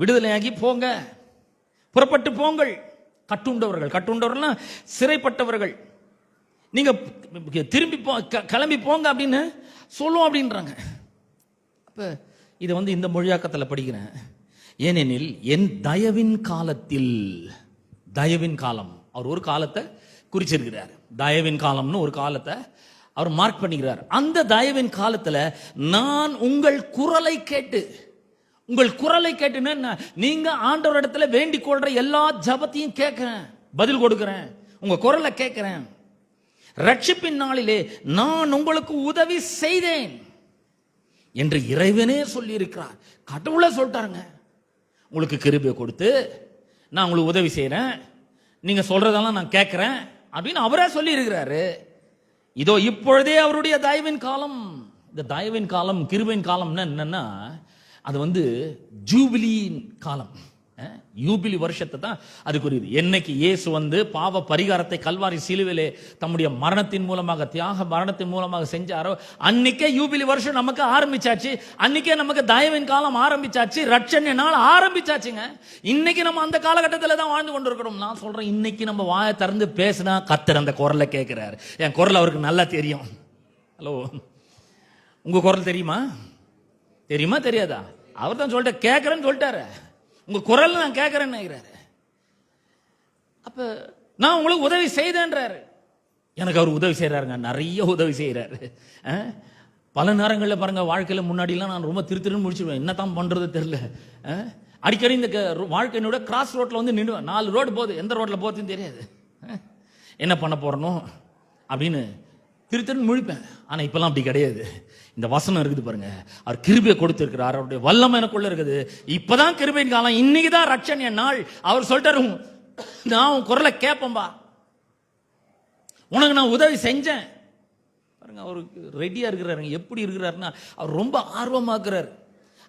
விடுதலையாகி போங்க, புறப்பட்டு போங்கள். கட்டுண்டவர்கள் சிறைப்பட்டவர்கள், நீங்க திரும்பி கிளம்பி போங்க அப்படின்னு சொல்லுவோம் அப்படின்றாங்க. அப்ப இதை இந்த மொழியாக்கத்தில் படிக்கிறேன். ஏனெனில் என் தயவின் காலத்தில், தயவின் காலம் அவர் ஒரு காலத்தை குறிச்சிருக்கிறார். தயவின் காலம்னு ஒரு காலத்தை அவர் மார்க் பண்ணிக்கிறார். அந்த தயவின் காலத்துல நான் உங்கள் குரலை கேட்டு, உங்கள் குரலை கேட்டுன்னு நீங்க ஆண்டவர் இடத்துல வேண்டிக் கொள்ற எல்லா ஜபத்தையும் கேட்கிறேன், பதில் கொடுக்கிறேன், உங்க குரலை கேட்கிறேன். ரட்சிப்பின் நாளிலே நான் உங்களுக்கு உதவி செய்தேன் என்று இறைவனே சொல்லி இருக்கிறார். கடவுளை சொல்லிட்டாருங்க. உங்களுக்கு கிருபை கொடுத்து நான் உங்களுக்கு உதவி செய்யறேன், நீங்க சொல்றதெல்லாம் நான் கேட்கிறேன் அப்படின்னு அவரே சொல்லி இருக்கிறாரு. இதோ இப்பொழுதே அவருடைய தயவின் காலம். இந்த தயவின் காலம், கிருபையின் காலம் என்னன்னா, அது ஜூபிலி காலம், யூபிலி வருஷத்தை தான் அது குறியுது. என்னைக்கு இயேசு பாவ பரிகாரத்தை கல்வாரி சிலுவிலே தம்முடைய மரணத்தின் மூலமாக, தியாக மரணத்தின் மூலமாக செஞ்சாரோ, அன்னைக்கே யூபிலி வருஷம் நமக்கு ஆரம்பிச்சாச்சு. அன்னைக்கே நமக்கு தயவின் காலம் ஆரம்பிச்சாச்சு, ரட்சணை நாள் ஆரம்பிச்சாச்சுங்க. இன்னைக்கு நம்ம அந்த காலகட்டத்தில் தான் வாழ்ந்து கொண்டிருக்கிறோம். நான் சொல்றேன், இன்னைக்கு நம்ம வாயை திறந்து பேசினா கர்த்தர் அந்த குரலை கேட்கிறாரு. என் குரல் அவருக்கு நல்லா தெரியும். ஹலோ, உங்க குரல் தெரியுமா? தெரியுமா தெரியாதா? அவர் தான் சொல்லிட்டு கேட்கிறேன்னு சொல்லிட்டாரு. உங்க குரல் நான் கேட்கிறேன்னு நினைக்கிறாரு. அப்ப நான் உங்களுக்கு உதவி செய்தேன்றாரு. எனக்கு அவர் உதவி செய்யறாருங்க, நிறைய உதவி செய்யறாரு. பல நேரங்களில் பாருங்க, வாழ்க்கையில முன்னாடிலாம் நான் ரொம்ப திருன்னு முடிச்சிருவேன், என்னதான் பண்றது தெரியல. அடிக்கடி இந்த வாழ்க்கையினோட கிராஸ் ரோட்ல நின்றுவேன். 4 ரோடு போகுது, எந்த ரோட்ல போகுதுன்னு தெரியாது, என்ன பண்ண போறனோ அப்படின்னு திருன்னு முழிப்பேன். ஆனா இப்பெல்லாம் அப்படி கிடையாது. இந்த வசனம் இருக்குது பாருங்க, அவர் கிருபையை கொடுத்திருக்கிறார், அவருடைய வல்லமை எனக்குள்ள இருக்குது. இப்பதான் கிருபையின் காலம், இன்னைக்குதான் ரட்சணை நாள். அவர் சொல்லிட்டாரு, நான் உன் குரலை கேட்பேன்பா, உனக்கு நான் உதவி செஞ்சேன். பாருங்க, அவருக்கு ரெடியா இருக்கிறாருங்க. எப்படி இருக்கிறாருன்னா, அவர் ரொம்ப ஆர்வமாக்குறாரு.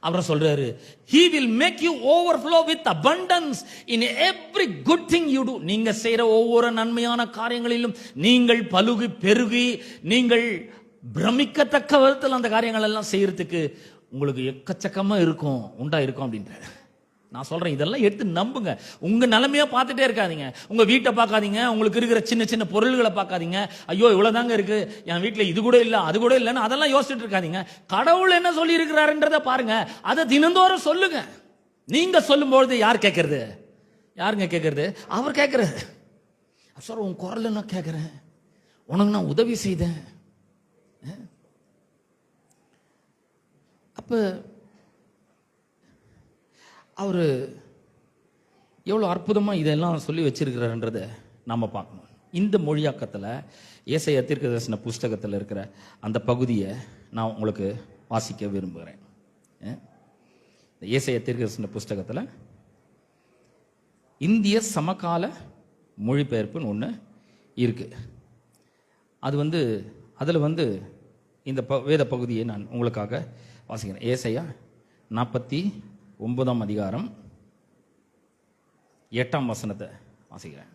அவர் சொல்றாரு, he will make you overflow with abundance in every good thing you do. நீங்க செய்யற ஒவ்வொரு நன்மையான காரியங்களிலும் நீங்கள் பலுகி பெருகி, நீங்கள் பிரமிக்கத்தக்க விதத்தில் அந்த காரியங்கள் எல்லாம் செய்யறதுக்கு உங்களுக்கு எக்கச்சக்கமா இருக்கும், உண்டா இருக்கும் அப்படின்றாரு. நான் சொல்றேன், இதெல்லாம் எடுத்து நம்புங்க. உங்க நிலைமையா பார்த்துட்டே இருக்காதீங்க, உங்க வீட்டை பார்க்காதீங்க, உங்களுக்கு இருக்கிற சின்ன சின்ன பொருள்களை பார்க்காதீங்க. ஐயோ இவ்வளவுதாங்க இருக்கு, என் வீட்டுல இது கூட இல்ல அது கூட இல்லைன்னு அதெல்லாம் யோசிச்சுட்டு இருக்காதீங்க. கடவுள் என்ன சொல்லி இருக்கிறாருன்றத பாருங்க, அதை தினந்தோறும் சொல்லுங்க. நீங்க சொல்லும் பொழுது யார் கேட்கறது? யாருங்க கேட்கறது? அவர் கேட்கறது. சார், உன் குரல் நான் கேட்கிறேன், உனக்கு நான் உதவி செய்தேன். அப்ப அவரு எவ்வளவு அற்புதமா இதெல்லாம் சொல்லி வச்சிருக்கிறாருன்றத நாம பார்க்கணும். இந்த மொழியாக்கத்தில் ஏசாயா தீர்க்கதரிசன புஸ்தகத்தில் இருக்கிற அந்த பகுதியை நான் உங்களுக்கு வாசிக்க விரும்புகிறேன். ஏசாயா தீர்க்கதரிசன புஸ்தகத்தில் இந்திய சமகால மொழிபெயர்ப்புன்னு ஒன்று இருக்கு. அது அதில் இந்த வேத பகுதியை நான் உங்களுக்காக வாசிக்கிறேன். ஏசாயா 49ஆம் அதிகாரம் 8ஆம் வசனத்தை வாசிக்கிறேன்.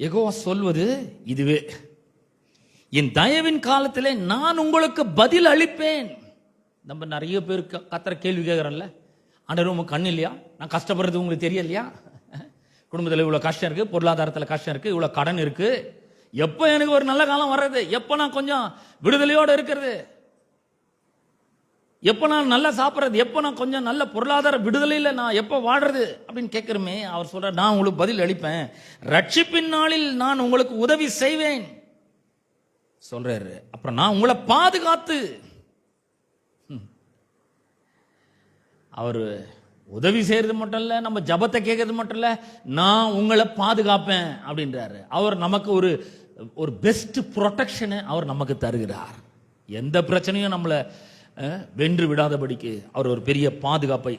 யெகோவா சொல்வது இதுவே, என் தயவின் காலத்திலே நான் உங்களுக்கு பதில் அளிப்பேன். நம்ம நிறைய பேர் கர்த்தரை கேள்வி கேட்கறோம்ல, ஆண்டவரே உங்க கண் இல்லையா? நான் கஷ்டப்படுறது உங்களுக்கு தெரியலையா? குடும்பத்தில் இவ்வளவு கஷ்டம் இருக்கு, பொருளாதாரத்தில் கஷ்டம் இருக்கு, இவ்வளவு கடன் இருக்கு, எப்ப எனக்கு ஒரு நல்ல காலம் வர்றது, எப்ப நான் கொஞ்சம் விடுதலையோட இருக்கிறது, எப்ப நான் நல்லா சாப்பிட்றது, எப்ப நான் கொஞ்சம் நல்ல பொருளாதார விடுதலையில் நான் எப்ப வாழ்றது அப்படின்னு கேட்கிறமே. அவர் சொல்ற, நான் உங்களுக்கு பதில் அளிப்பேன், ரட்சிப்பின் நாளில் நான் உங்களுக்கு உதவி செய்வேன் சொல்றாரு. அப்புறம் நான் உங்களை பாதுகாத்து, அவர் உதவி செய்யறது மட்டும் இல்ல, நம்ம ஜபத்தை கேட்கறது மட்டும் இல்ல, நான் உங்களை பாதுகாப்பேன் அப்படின்றாரு. அவர் நமக்கு ஒரு பெஸ்ட் ப்ரொடெக்ஷனை அவர் நமக்கு தருகிறார். எந்த பிரச்சனையும் நம்மளை வென்று விடாதபடிக்கு அவர் ஒரு பெரிய பாதுகாப்பை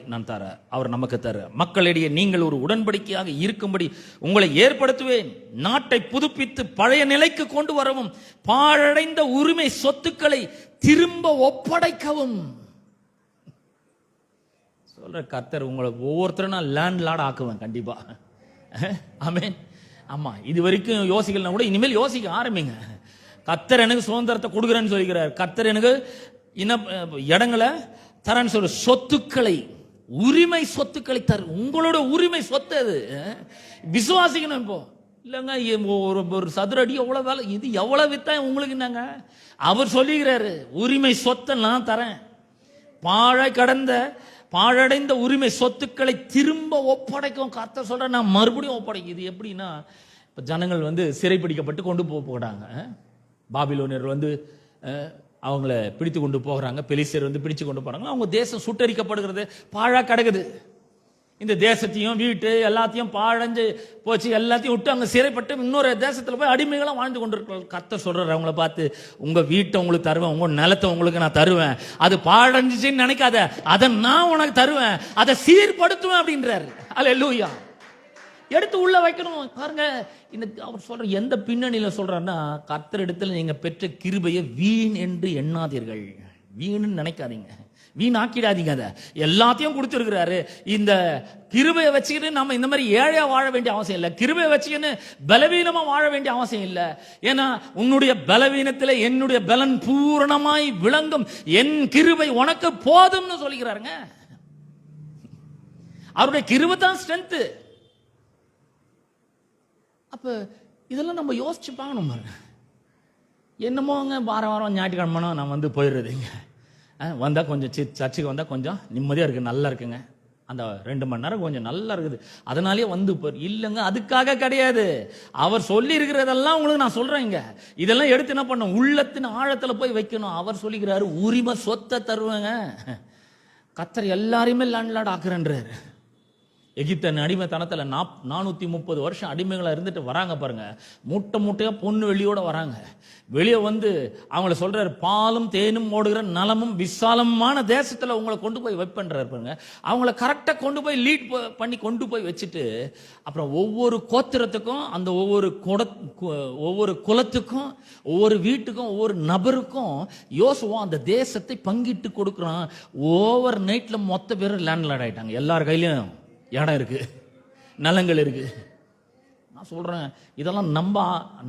அவர் நமக்கு தர. மக்களிடையே நீங்கள் ஒரு உடன்படிக்கையாக இருக்கும்படி உங்களை ஏற்படுத்துவேன், நாட்டை புதுப்பித்து பழைய நிலைக்கு கொண்டு வரவும், பாழடைந்த உரிமை சொத்துக்களை திரும்ப ஒப்படைக்கவும் சொல்ற கர்த்தர். உங்களை ஒவ்வொருத்தரும் நான் லேண்ட் லார்ட் ஆக்குவேன் கண்டிப்பா. ஆமென். ஆமா, இது வரைக்கும் யோசிக்கலாம் கூட, இனிமேல் யோசிக்க ஆரம்பிங்க. கர்த்தர் எனக்கு சுதந்திரத்தை கொடுக்குறேன்னு சொல்லிக்கிறார். கர்த்தர் எனக்கு இடங்களை தரன்னு சொல்ற, சொத்துக்களை, உரிமை சொத்துக்களை தரு. உங்களோட உரிமை சொத்து அது, விசுவாசிக்கணும். இப்போ இல்லைங்க, ஒரு சதுர அடி எவ்வளவு வேலை, இது எவ்வளவு வித்தா உங்களுக்கு என்னங்க? அவர் சொல்லுகிறாரு, உரிமை சொத்தை நான் தரேன், பாழடைந்த உரிமை சொத்துக்களை திரும்ப ஒப்படைக்கும். கர்த்தர் சொல்ற, நான் மறுபடியும் ஒப்படைக்கும். இது எப்படின்னா, இப்ப ஜனங்கள் சிறைப்பிடிக்கப்பட்டு கொண்டு போகிறாங்க. பாபிலோனியர் அவங்கள பிடித்து கொண்டு போகிறாங்க, பெலிஸ்தர் பிடிச்சு கொண்டு போறாங்க. அவங்க தேசம் சுட்டரிக்கப்படுகிறது, பாழா கிடக்குது. இந்த தேசத்தையும் வீட்டு எல்லாத்தையும் பாழஞ்சு போச்சு, எல்லாத்தையும் விட்டு அங்க சிறைப்பட்டு இன்னொரு தேசத்துல போய் அடிமைகளா வாழ்ந்து கொண்டிருக்கிறார். கர்த்தர் சொல்றாரு அவங்கள பார்த்து, உங்க வீட்டை உங்களுக்கு தருவேன், உங்க நிலத்தை உங்களுக்கு நான் தருவேன், அது பாழஞ்சுன்னு நினைக்காத, அதை நான் உனக்கு தருவேன், அதை சீர்படுத்துவேன் அப்படின்றாரு. அல்லேலூயா. எடுத்து உள்ள வைக்கணும். பாருங்க, இந்த அவர் சொல்ற எந்த பின்னணியில சொல்றாருன்னா, கர்த்தர் இடத்துல நீங்க பெற்ற கிருபையை வீண் என்று எண்ணாதீர்கள். வீணுன்னு நினைக்காதீங்க, வீணாக்கிடாதீங்க. அதை எல்லாத்தையும் கொடுத்துருக்கிறாரு. இந்த கிருபையை வச்சுக்கிட்டு நம்ம இந்த மாதிரி ஏழையா வாழ வேண்டிய அவசியம் இல்லை. கிருபையை வச்சுக்கின்னு பலவீனமா வாழ வேண்டிய அவசியம் இல்லை. ஏன்னா உன்னுடைய பலவீனத்தில் என்னுடைய பலன் பூரணமாய் விளங்கும், என் கிருபை உனக்கு போதும்னு சொல்லிக்கிறாருங்க. அவருடைய கிருபை தான் ஸ்ட்ரென்த். அப்ப இதெல்லாம் நம்ம யோசிச்சு பார்க்கணும். என்னமோங்க வாரம் வாரம் ஞாயிற்றுக்கிழமை நான் வந்து போயிடுறதுங்க, வந்தால் கொஞ்சம் சர்ச்சுக்கு வந்தால் கொஞ்சம் நிம்மதியாக இருக்குது, நல்லா இருக்குங்க, அந்த 2 மணி நேரம் கொஞ்சம் நல்லா இருக்குது, அதனாலேயே வந்து இல்லைங்க, அதுக்காக கிடையாது. அவர் சொல்லி இருக்கிறதெல்லாம் உங்களுக்கு நான் சொல்றேங்க. இதெல்லாம் எடுத்து என்ன பண்ணும், உள்ளத்தின் ஆழத்தில் போய் வைக்கணும். அவர் சொல்லிக்கிறாரு உரிமை சொத்தை தருவேங்க. கர்த்தர் எல்லாரையுமே லேண்ட்லார்ட் ஆக்குறேன்றாரு. எகிப்தின் அடிமைத்தனத்தில் 430 வருஷம் அடிமைகளை இருந்துட்டு வராங்க பாருங்க. மூட்டை மூட்டையா பொண்ணு வெளியோட வராங்க. வெளியே வந்து அவங்கள சொல்றாரு, பாலும் தேனும் ஓடுகிற நலமும் விசாலமான தேசத்துல உங்களை கொண்டு போய் வைப்பன்றாரு பாருங்க. அவங்கள கரெக்டா கொண்டு போய் லீட் பண்ணி கொண்டு போய் வச்சுட்டு, அப்புறம் ஒவ்வொரு கோத்திரத்துக்கும், அந்த ஒவ்வொரு குலத்துக்கும், ஒவ்வொரு வீட்டுக்கும், ஒவ்வொரு நபருக்கும் யோசுவா அந்த தேசத்தை பங்கிட்டு கொடுக்குறான். ஓவர் நைட்ல மொத்த பேர் லேண்ட்லார்ட் ஆயிட்டாங்க. எல்லார் கையிலும் இடம் இருக்கு, நலங்கள் இருக்கு. நான் சொல்றேன், இதெல்லாம்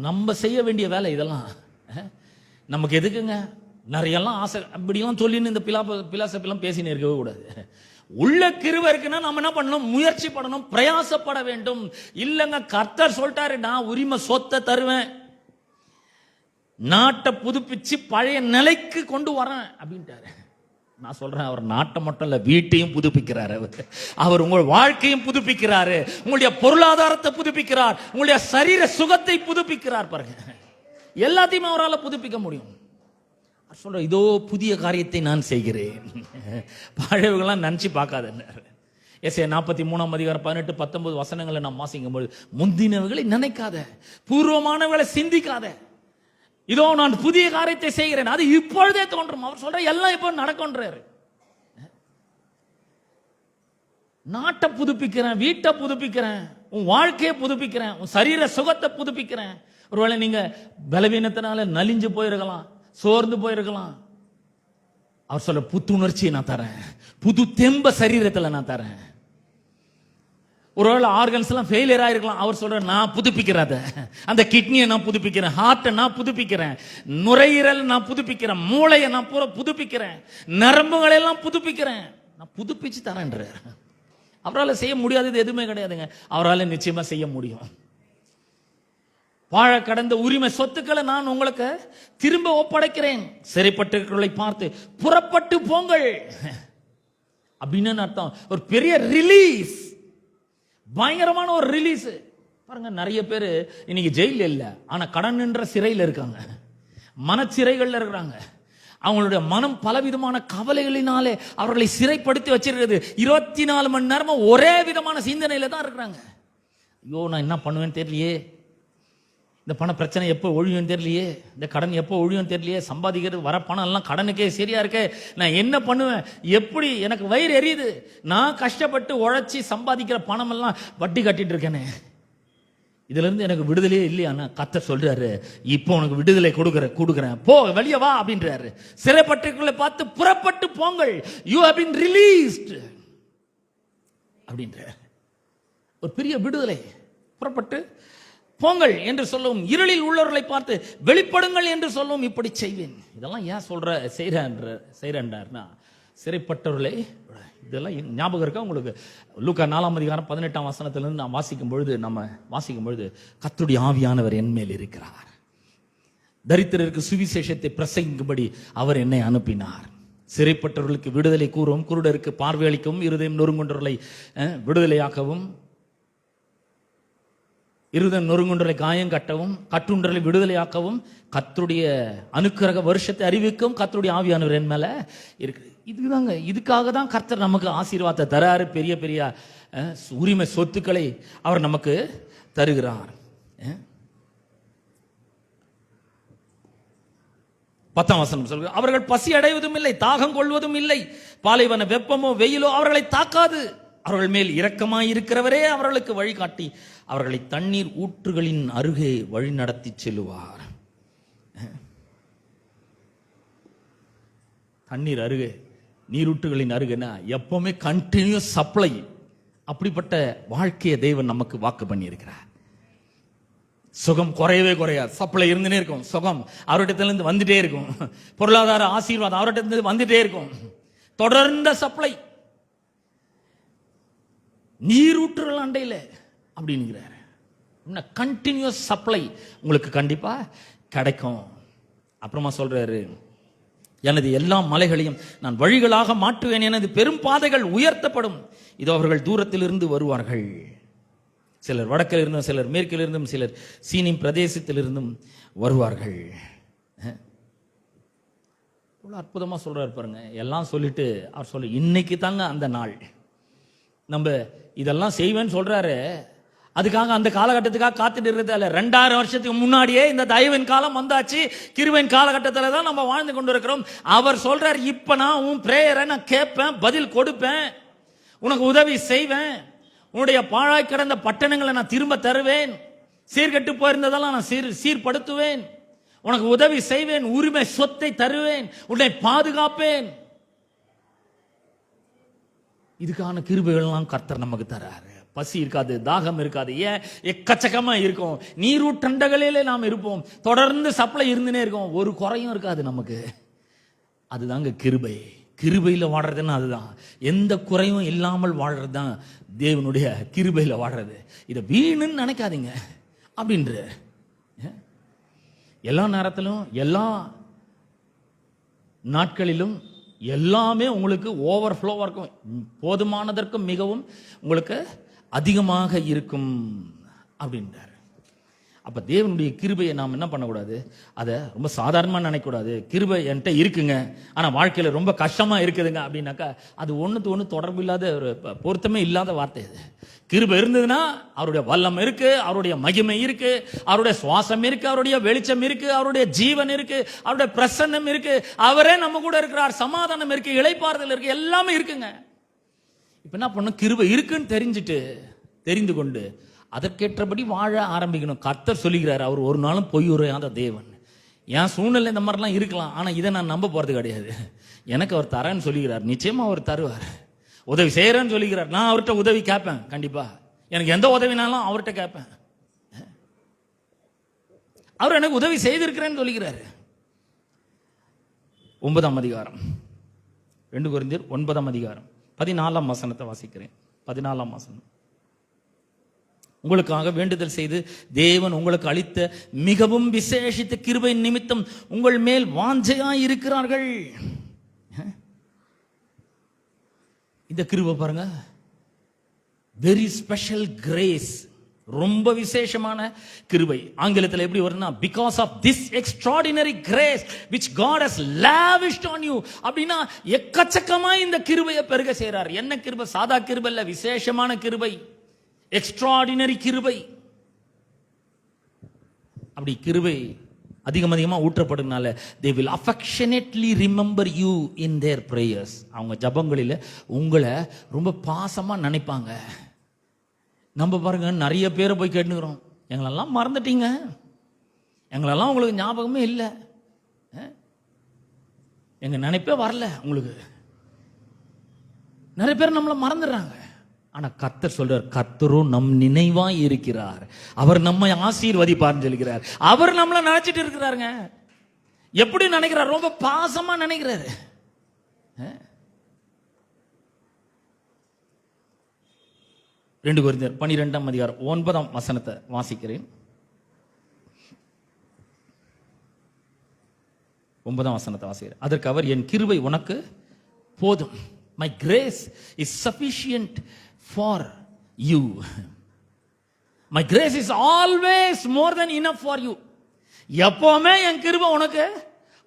நம்ம செய்ய வேண்டிய வேலை. இதெல்லாம் நமக்கு எதுக்குங்க நிறையெல்லாம் ஆசை அப்படிலாம் சொல்லின்னு இந்த பிலாசபிலாம் பேசினே இருக்கவே கூடாது. உள்ள கிருபை இருக்குன்னா நம்ம என்ன பண்ணணும், முயற்சி பண்ணணும், பிரயாசப்பட வேண்டும். இல்லைங்க, கர்த்தர் சொல்லிட்டாரு நான் உரிமை சொத்தை தருவேன், நாட்டை புதுப்பிச்சு பழைய நிலைக்கு கொண்டு வரேன் அப்படின்ட்டாரு. நான் சொல்றேன், அவர் நாட்டை மட்டும் இல்ல, வீட்டையும் புதுப்பிக்கிறார். அவர் உங்கள் வாழ்க்கையும் புதுப்பிக்கிறாரு, உங்களுடைய பொருளாதாரத்தை புதுப்பிக்கிறார், உங்களுடைய சரீர சுகத்தை புதுப்பிக்கிறார். பாருங்க, எல்லாத்தையுமே அவரால் புதுப்பிக்க முடியும். சொல்ற, இதோ புதிய காரியத்தை நான் செய்கிறேன், பழையவர்கள்லாம் நினைச்சு பார்க்காத. எஸ்ஏ 43 அதிகாரம் 18, 19 வசனங்களை நாம் வாசிக்கும் போது, முந்தினவர்களை நினைக்காத, பூர்வமானவர்களை சிந்திக்காத, இதோ நான் புதிய காரியத்தை செய்கிறேன், அது இப்பொழுதே தோன்றும். அவர் சொல்ற எல்லாம் இப்போ நடக்கும்ன்றாரு. நாட்டை புதுப்பிக்கிறேன், வீட்டை புதுப்பிக்கிறேன், உன் வாழ்க்கையை புதுப்பிக்கிறேன், உன் சரீர சுகத்தை புதுப்பிக்கிறேன். ஒருவேளை நீங்க பலவீனத்தினால நலிஞ்சு போயிருக்கலாம், சோர்ந்து போயிருக்கலாம். அவர் சொல்ற புத்துணர்ச்சியை நான் தரேன், புது தெம்ப சரீரத்தில் நான் தரேன். ஒருவேளை ஆர்கன்ஸ் எல்லாம் ஃபெயிலியர் ஆயிருக்கலாம். அவர் சொல்ற நான் புதுப்பிக்கிறத, அந்த கிட்னியை நான் புதுப்பிக்கிறேன், ஹார்ட்டை நான் புதுப்பிக்கிறேன், நுரையீரல் நான் புதுப்பிக்கிறேன், மூளையை நான் பூரா புதுப்பிக்கிறேன், நரம்புகளை எல்லாம் புதுப்பிக்கிறேன், நான் புதுப்பிச்சு தரேன்ற. அவரால் செய்ய முடியாதது எதுவுமே கிடையாதுங்க, அவரால் நிச்சயமா செய்ய முடியும். வாழ கடந்த உரிமை சொத்துக்களை நான் உங்களுக்கு திரும்ப ஒப்படைக்கிறேன். சிறைப்பட்டவர்களை பார்த்து புறப்பட்டு போங்கள் அப்படின்னு அர்த்தம். ஒரு பெரிய ரிலீஸ், பயங்கரமான ஒரு ரிலீஸ். பாருங்க, நிறைய பேர் இன்னைக்கு ஜெயில இல்ல, ஆனா கடன் என்ற சிறையில் இருக்காங்க, மனச்சிறைகள்ல இருக்கிறாங்க. அவங்களுடைய மனம் பலவிதமான கவலைகளினாலே அவர்களை சிறைப்படுத்தி வச்சிருக்கிறது. 24 மணி நேரமும் ஒரே விதமான சிந்தனையில தான் இருக்கிறாங்க. ஐயோ, நான் என்ன பண்ணுவேன்னு தெரியலையே, இந்த பண பிரச்சனை எப்போ ஒழியும் தெரியலையே, இந்த கடன் எப்போ ஒழியும் தெரியலையே, சம்பாதிக்கிறது வர பணம் எல்லாம் கடனுக்கே சரியா இருக்கே, நான் என்ன பண்ணுவேன், எப்படி எனக்கு வயிறு எரியுது, நான் கஷ்டப்பட்டு உழைச்சி சம்பாதிக்கிற பணம் எல்லாம் வட்டி கட்டிட்டு இருக்கேனே, இதுல இருந்து எனக்கு விடுதலையே இல்லையா? கர்த்தர் சொல்றாரு, இப்போ உனக்கு விடுதலை கொடுக்குறேன், போ, வெளியே வா அப்படின்றாரு. சிறைப்பட்டவர்களை பார்த்து புறப்பட்டு போங்கள், யூ ஹேவ் பீன் ரிலீஸ்ட் அப்படின்ற ஒரு பெரிய விடுதலை. புறப்பட்டு போங்கள் என்று சொல்லவும், இருளில் உள்ளவர்களை பார்த்து வெளிப்படுங்கள் என்று சொல்லவும் இப்படி செய்வேன். இதெல்லாம் ஏன் செய்யறேன்றார்னா, சிறைப்பட்டவர்களை, இதெல்லாம் ஞாபகம் இருக்கா உங்களுக்கு? லூக்கா 4 அதிகாரம் 18 வசனத்திலிருந்து நாம் வாசிக்கும் பொழுது கர்த்தருடைய ஆவியானவர் என் மேல் இருக்கிறார், தரித்திரருக்கு சுவிசேஷத்தை பிரசங்கிக்கும்படி அவர் என்னை அனுப்பினார், சிறைப்பட்டவர்களுக்கு விடுதலை கூறவும், குருடருக்கு பார்வை அளிக்கவும், இருதயம் நொறுங்குண்டவர்களை விடுதலையாக்கவும், இருதம் நொறுங்குன்றலை காயம் கட்டவும், கட்டுன்றலை விடுதலையாக்கவும், கர்த்தருடைய அனுக்கிரக வருஷத்தை அறிவிக்கும் கர்த்தருடைய ஆவியானவர் என் மேல இருக்கு. இதுதாங்க, இதுக்காக தான் கர்த்தர் நமக்கு ஆசீர்வாதத்தை தராரு. பெரிய பெரிய உரிமை சொத்துக்களை அவர் நமக்கு தருகிறார். 10ஆம் வசனம் சொல்கிறது, அவர்கள் பசி அடைவதும் இல்லை, தாகம் கொள்வதும் இல்லை, பாலைவன வெப்பமோ வெயிலோ அவர்களை தாக்காது. அவர்கள் மேல் இரக்கமாய் இருக்கிறவரே அவர்களுக்கு வழிகாட்டி அவர்களை தண்ணீர் ஊற்றுகளின் அருகே வழி நடத்தி செல்லுவார். தண்ணீர் அருகே, நீரூற்றுகளின் அருகேனா எப்பவுமே கண்டினியூஸ் சப்ளை. அப்படிப்பட்ட வாழ்க்கையை தேவன் நமக்கு வாக்கு பண்ணி இருக்கிறார். சுகம் குறையவே குறையாது, சப்ளை இருந்துட்டே இருக்கும். சுகம் அவரிடத்திலிருந்து வந்துட்டே இருக்கும். பொருளாதார ஆசீர்வாதம் அவரிடத்திலிருந்து வந்துட்டே இருக்கும். தொடர்ந்த சப்ளை. நீரூற்றுகள் அண்டையில் அப்படின்னுங்கிறார். கண்டினியூஸ் சப்ளை உங்களுக்கு கண்டிப்பா கிடைக்கும். அப்புறமா சொல்றாரு, எனது எல்லா மலைகளையும் நான் வழிகளாக மாற்றுவேன், எனது பெரும் பாதைகள் உயர்த்தப்படும். இதோ அவர்கள் தூரத்தில் இருந்து வருவார்கள். சிலர் வடக்கில் இருந்தும், சிலர் மேற்கில் இருந்தும், சிலர் சீனிம் பிரதேசத்தில் இருந்தும் வருவார்கள். அற்புதமா சொல்றாரு பாருங்க. எல்லாம் சொல்லிட்டு அவர் சொல்ல, இன்னைக்கு தாங்க அந்த நாள். நம்ம இதெல்லாம் செய்வேன்னு சொல்றாரு. அதுக்காக அந்த காலகட்டத்துக்காக காத்துட்டு இருக்கிறதால 2000 வருஷத்துக்கு முன்னாடியே இந்த தயவின் காலம் வந்தாச்சு. கிருபையின் காலகட்டத்தில் தான் நம்ம வாழ்ந்து கொண்டு இருக்கிறோம். அவர் சொல்றார், இப்ப நான் உன் பிரேயரை நான் கேட்பேன், பதில் கொடுப்பேன், உனக்கு உதவி செய்வேன், உன்னுடைய பாழாய் கிடந்த பட்டணங்களை நான் திரும்ப தருவேன், சீர்கெட்டு போயிருந்ததெல்லாம் நான் சீர்படுத்துவேன், உனக்கு உதவி செய்வேன், உரிமை சொத்தை தருவேன், உன்னை பாதுகாப்பேன். இதுக்கான கிருபைகள்லாம் கர்த்தர் நமக்கு தராரு. பசி இருக்காது, தாகம் இருக்காது, ஏன் எக்கச்சக்கமா இருக்கும். நீரூற்றண்டைகளிலே நாம் இருப்போம், தொடர்ந்து சப்ளை இருந்துனே இருக்கும், ஒரு குறையும் இருக்காது நமக்கு. அதுதாங்க கிருபை. கிருபையில வாடுறதுன்னா அதுதான். எந்த குறையும் இல்லாமல் வாழ்றது தான் தேவனுடைய கிருபையில வாடுறது. இதை வீணுன்னு நினைக்காதீங்க அப்படின்ற. எல்லா நேரத்திலும், எல்லா நாட்களிலும் எல்லாமே உங்களுக்கு ஓவர்ஃப்ளோவா இருக்கும், போதுமானதற்கும் மிகவும் உங்களுக்கு அதிகமாக இருக்கும் அப்படின்றார். அப்ப தேவனுடைய கிருபையை நாம் என்ன பண்ணக்கூடாது, அதை ரொம்ப சாதாரணமாக நினைக்கக்கூடாது. கிருபை என்கிட்ட இருக்குங்க, ஆனால் வாழ்க்கையில் ரொம்ப கஷ்டமா இருக்குதுங்க அப்படின்னாக்கா அது ஒன்றுக்கு ஒன்று தொடர்பு இல்லாத, ஒரு பொருத்தமே இல்லாத வார்த்தை. அது கிருபை இருந்ததுன்னா அவருடைய வல்லம் இருக்கு, அவருடைய மகிமை இருக்கு, அவருடைய சுவாசம் இருக்கு, அவருடைய வெளிச்சம் இருக்கு, அவருடைய ஜீவன் இருக்கு, அவருடைய பிரசன்னம் இருக்கு, அவரே நம்ம கூட இருக்கிறார், சமாதானம் இருக்கு, இளைப்பாறுதல் இருக்கு, எல்லாமே இருக்குங்க. இப்ப என்ன பண்ணும், கிருபை இருக்குன்னு தெரிந்து கொண்டு அதற்கேற்றபடி வாழ ஆரம்பிக்கணும். கர்த்தர் சொல்லுகிறார், அவர் ஒரு நாளும் பொய் உரையாத தேவன். என் சூழ்நிலை இந்த மாதிரிலாம் இருக்கலாம், ஆனா இதை நான் நம்ப போறது கிடையாது. எனக்கு அவர் தரேன்னு சொல்லுகிறார், நிச்சயமா அவர் தருவார். உதவி செய்யறேன்னு சொல்லுகிறார், நான் அவர்கிட்ட உதவி கேட்பேன். கண்டிப்பா எனக்கு எந்த உதவினாலும் அவர்கிட்ட கேட்பேன். அவர் எனக்கு உதவி செய்திருக்கிறேன்னு சொல்லுகிறார். 9ஆம் அதிகாரம் 2 கொரிந்தியர் 9ஆம் அதிகாரம் 14ஆம் வசனத்தை வாசிக்கிறேன். 14ஆம் வசனம். உங்களுக்காக வேண்டுதல் செய்து தேவன் உங்களுக்கு அளித்த மிகவும் விசேஷித்த கிருபை நிமித்தம் உங்கள் மேல் வாஞ்சையாய் இருக்கிறார்கள். இந்த கிருபை பாருங்க, வெரி ஸ்பெஷல் கிரேஸ், ரொம்ப விசேஷமான கிருபை. ஆங்கிலத்தில் எப்படி வரும்னா, because of this extraordinary grace which God has lavished on you. அப்படின்னா எக்கச்சக்கமா இந்த கிருபையை பெருக செய்றார். என்ன கிருபை? சாதா கிருபை இல்ல, விசேஷமான கிருபை, எக்ஸ்ட்ராடினரி கிருபை. அப்படி கிருபை அதிகமா ஊற்றப்படுறதுனால they will affectionately remember you in their prayers. அவங்க ஜபங்களில் உங்களை ரொம்ப பாசமா நினைப்பாங்க. நம்ம பாருங்க, நிறைய பேரை போய் கேட்டுக்கிறோம், எங்களெல்லாம் மறந்துட்டீங்க, எங்களெல்லாம் உங்களுக்கு ஞாபகமே இல்லை, எங்க நினைப்பே வரல உங்களுக்கு. நிறைய பேர் நம்மளை மறந்துடுறாங்க. ஆனா கர்த்தர் சொல்றார், கர்த்தரும் நம் நினைவாய் இருக்கிறார், அவர் நம்மை ஆசீர்வதிப்பார்னு சொல்கிறார். அவர் நம்மளை நினைச்சிட்டு இருக்கிறாருங்க. எப்படி நினைக்கிறார்? ரொம்ப பாசமா நினைக்கிறாரு. 2 கொரிந்தியர் 12ஆம் அதிகாரம் 9ஆம் வசனத்தை வாசிக்கிறேன். 9ஆம் வசனத்தை வாசிக்கிறேன். அதற்கு அவர், என் கிருபை உனக்கு போதும், my grace is sufficient for you. My grace is always more then enough for you. எப்பவுமே என் கிருபை உனக்கு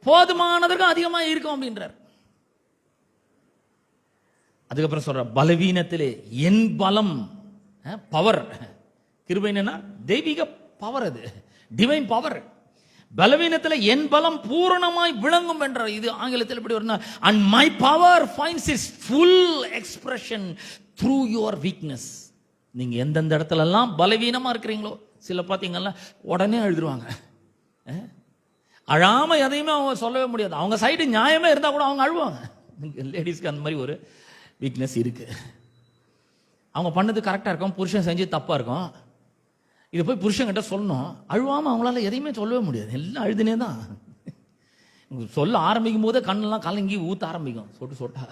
போதுமானதற்கும் அதிகமா இருக்கும் அப்படின்றார். அதுக்கப்புறம் சொல்ற பலவீனத்திலே என் பலம், பவர். கிருபை என்னன்னா தெய்வீக பவர், அது டிவைன் பவர். பலவீனத்தில் என் பலம் பூரணமாய் விளங்கும் என்றார். இது ஆங்கிலத்தில் எப்படி வரும்னா, and my power finds its full expression through your weakness. நீங்க எந்தெந்த இடத்துல எல்லாம் பலவீனமா இருக்கிறீங்களோ, சில பார்த்தீங்கன்னா உடனே அழுதுருவாங்க. அழாம எதையுமே அவங்க சொல்லவே முடியாது. அவங்க சைடு நியாயமே இருந்தா கூட அவங்க அழுவாங்க. லேடிஸ்க்கு அந்த மாதிரி ஒரு வீக்னஸ் இருக்கு. அவங்க பண்ணது கரெக்டா இருக்கும், புருஷன் செஞ்சு தப்பா இருக்கும். இதை போய் புருஷன்கிட்ட சொல்லணும், அழுவாம அவங்களால எதையுமே சொல்லவே முடியாது. எல்லாம் அழுதுனே தான். சொல்ல ஆரம்பிக்கும் போதே கண்ணெல்லாம் கலங்கி ஊத்த ஆரம்பிக்கும். சொட்டு சொட்டா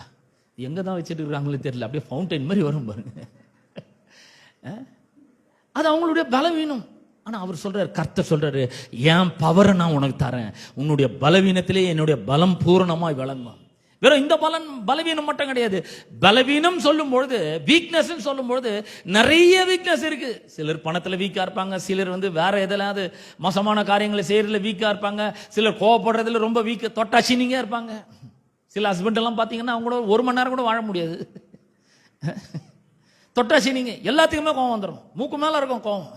எங்க தான் வச்சுட்டு இருக்காங்களே தெரியல, அப்படியே ஃபவுண்டைன் மாதிரி வரும் பாருங்க. அது அவங்களுடைய பலவீனம். ஆனா அவர் சொல்றாரு, கர்த்தர் சொல்றாரு, என் பவரை நான் உனக்கு தரேன், உன்னுடைய பலவீனத்திலே என்னுடைய பலம் பூரணமாய் விளங்கும். வெறும் இந்த பலவீனம் மட்டும் கிடையாது. பலவீனம் சொல்லும் பொழுது, வீக்னஸ் சொல்லும் பொழுது நிறைய வீக்னஸ் இருக்கு. சிலர் பணத்துல வீக்கா இருப்பாங்க, சிலர் வேற எதாவது மோசமான காரியங்களை செய்யறதுல வீக்கா இருப்பாங்க, சிலர் கோவப்படுறதுல ரொம்ப வீக் தொட்டாச்சினிங்க இருப்பாங்க. சில ஹஸ்பண்ட் எல்லாம் பாத்தீங்கன்னா அவங்க கூட 1 மணி நேரம் கூட வாழ முடியாது. தொட்டாச்சினிங்க எல்லாத்துக்குமே கோவம் வந்துடும், மூக்கு மேல இருக்கும் கோவம்.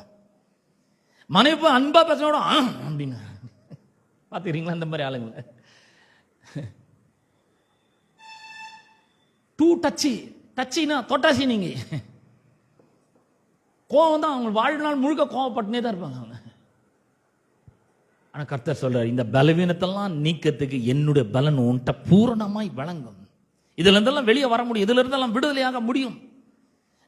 மனைவி அன்பா பேசணும் அப்படின்னு பாத்துக்கிறீங்களா இந்த மாதிரி ஆளுங்களை? டூ டச்சினா தொட்டாசி நீங்க கோவம் தான். அவங்க வாழ்நாள் முழுக்க கோவப்பட்டுனே தான் இருப்பாங்க அவங்க. ஆனா கர்த்தர் சொல்றாரு, இந்த பலவீனத்தெல்லாம் நீக்கத்துக்கு என்னுடைய பலன் உன்ட்ட பூரணமாய் வழங்கும். இதுல இருந்தெல்லாம் வெளியே வர முடியும், இதுல இருந்தெல்லாம் விடுதலையாக முடியும்.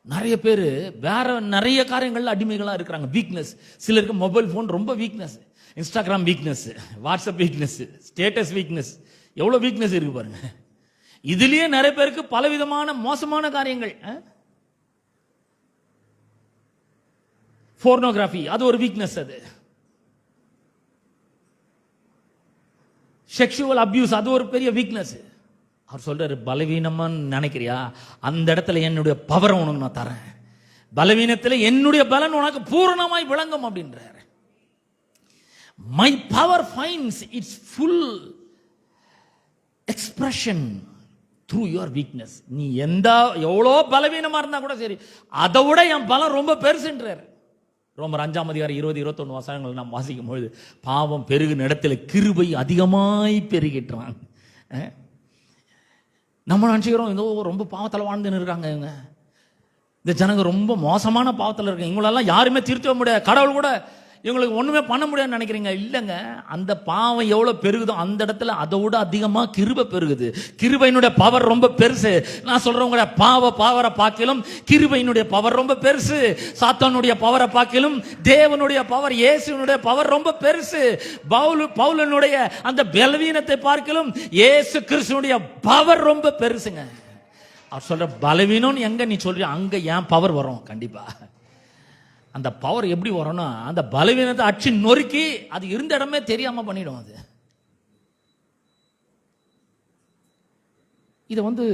நிறைய பேர் வேற நிறைய காரியங்கள்ல அடிமைகளா இருக்கிறாங்க. வீக்னஸ், சிலருக்கு மொபைல் போன் ரொம்ப weakness, Instagram weakness, WhatsApp weakness, status weakness, எவ்வளவு வீக்னஸ் இருக்கு பாருங்க. இதுலயே நிறைய பேருக்கு பலவிதமான மோசமான காரியங்கள். போர்னோகிராஃபி அது ஒரு வீக்னஸ். அது செக்ஷுவல் அபியூஸ் அது ஒரு பெரிய வீக்னஸ். அவர் சொல்றாரு, பலவீனமா நினைக்கிறியா, அந்த இடத்துல என்னுடைய பவரை உனக்கு நான் தரேன், பலவீனத்தில் என்னுடைய பலன் உனக்கு பூரணமாய் விளங்கும் அப்படின்றார். My power finds it's full expression through your weakness. நீ எவ்வளோ பலவீனமா இருந்தா கூட சரி, அதை விட என் பலம் ரொம்ப பெருசுன்றார். ரோமர் 5:20-21 நாம் வாசிக்கும் பொழுது, பாவம் பெருகின இடத்துல கிருபை அதிகமாய் பெருகிட்டான். நம்ம நினைச்சுக்கிறோம் ஏதோ ரொம்ப பாவத்தில் வாழ்ந்துன்னு இருக்காங்க இவங்க, இந்த ஜனங்க ரொம்ப மோசமான பாவத்தில் இருக்காங்க, இவங்களெல்லாம் யாருமே திருத்தவே முடியாது, கடவுள் கூட இவங்களுக்கு ஒண்ணுமே பண்ண முடியாதுன்னு நினைக்கிறீங்க. இல்லைங்க, அந்த பாவம் எவ்வளவு பெருகுதோ அந்த இடத்துல அதை விட அதிகமா கிருபை பெருகுது. கிருபையினுடைய பவர் ரொம்ப பெருசு. நான் சொல்றவங்க பவரை பார்க்கலும் கிருபையினுடைய பவர் ரொம்ப பெருசு. சாத்தானுடைய பவரை பார்க்கலும் தேவனுடைய பவர், இயேசுனுடைய பவர் ரொம்ப பெருசு. பவுலனுடைய அந்த பலவீனத்தை பார்க்கலும் இயேசு கிறிஸ்துனுடைய பவர் ரொம்ப பெருசுங்க. அவர் சொல்ற பலவீனம் எங்க நீ சொல்ற, அங்க ஏன் பவர் வரும். கண்டிப்பா அந்த பவர் எப்படி வரும்னா, அந்த பலவீனத்தை அடிச்சு நொறுக்கி அது இருந்த இடமே தெரியாம பண்ணிடும். அது இதை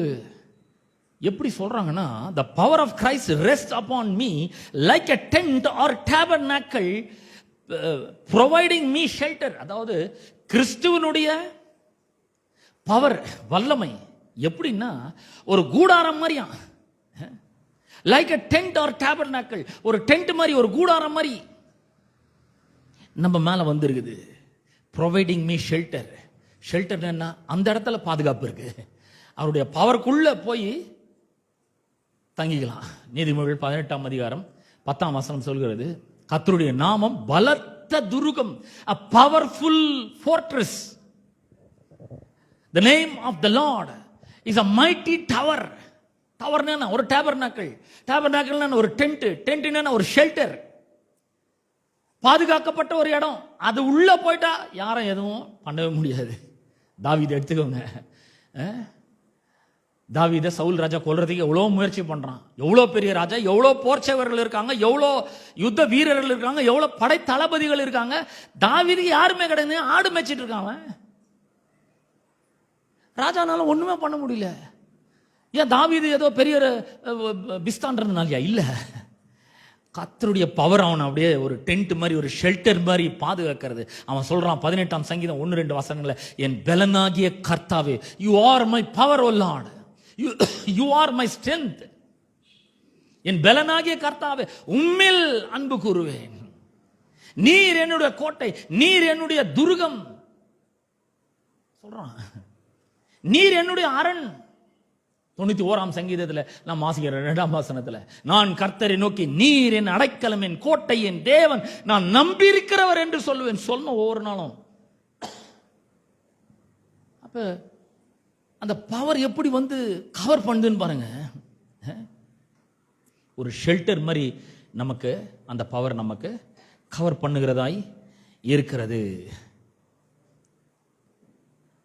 எப்படி சொல்றாங்கன்னா, the power of Christ rests upon me like a tent or tabernacle providing me shelter. அதாவது கிறிஸ்துவனுடைய பவர் வல்லமை எப்படின்னா, ஒரு கூடாரம் மாதிரியா, like a tent or tabernacle, ஒரு டென்ட் மாதிரி, ஒரு கூடாரம் மாதிரி நம்ம மேல இருக்குது. Providing me shelter. ஷெல்டர் என்ன, அந்த இடத்துல பாதுகாப்பு இருக்கு. அவருடைய பவருக்குள்ள போய் தங்கிக்கலாம். நீதிமொழிகள் 18:10 சொல்கிறது, கர்த்தருடைய நாமம் பலத்த Thurugam, a powerful fortress. The name of the Lord is a mighty tower. டவர்னா ஒரு டேபர்நாக்கிள், டேபர்நாக்கிள்னா ஒரு டென்ட், டென்ட்னா ஒரு ஷெல்டர், பாதுகாக்கப்பட்ட ஒரு இடம். அது உள்ள போயிட்டா யாரும் எதுவும் பண்ணவே முடியாது. தாவீதை எடுத்துக்கோங்க. தாவீதை சவுல் ராஜா கொல்றதுக்கு எவ்வளவு முயற்சி பண்றான். எவ்வளவு பெரிய ராஜா, எவ்வளவு போர்ச்சவர்கள் இருக்காங்க, எவ்வளவு யுத்த வீரர்கள் இருக்காங்க, எவ்வளவு படை தளபதிகள் இருக்காங்க. தாவீதுக்கு யாருமே கிடையாது, ஆடு மேய்ச்சிட்டு இருக்காங்க. ராஜானால ஒண்ணுமே பண்ண முடியல. ஏன் தாவீது ஏதோ பெரிய பிஸ்தான்றதுனாலயா? இல்ல, கர்த்தருடைய பவர் அவன் அப்படியே ஒரு டென்ட் மாதிரி, ஒரு ஷெல்டர் மாதிரி பாதுகாக்கிறது. அவன் சொல்றான் 18ஆம் சங்கீதம் 1-2 வசனங்களை, என் பலனாகிய கர்த்தாவே, you are my power oh lord, you are my strength. என் பலனாகிய கர்த்தாவே, உம்மில் அன்பு கூறுவேன். நீர் என்னுடைய கோட்டை, நீர் என்னுடைய துர்கம் சொல்றான். நீர் என்னுடைய அரண். 91ஆம் சங்கீதத்தில் நாம் வாசிக்கிற 2ஆம் வசனத்துல, நான் கர்த்தரை நோக்கி, நீர் என் அடைக்கலம், என் கோட்டை, என் தேவன், நான் நம்பியிருக்கிறவர் என்று சொல்லுவேன். சொன்ன ஒவ்வொரு நாளும். அப்ப அந்த பவர் எப்படி வந்து கவர் பண்ணுதுன்னு பாருங்க. ஒரு ஷெல்டர் மாதிரி நமக்கு அந்த பவர் நமக்கு கவர் பண்ணுகிறதாய் இருக்கிறது.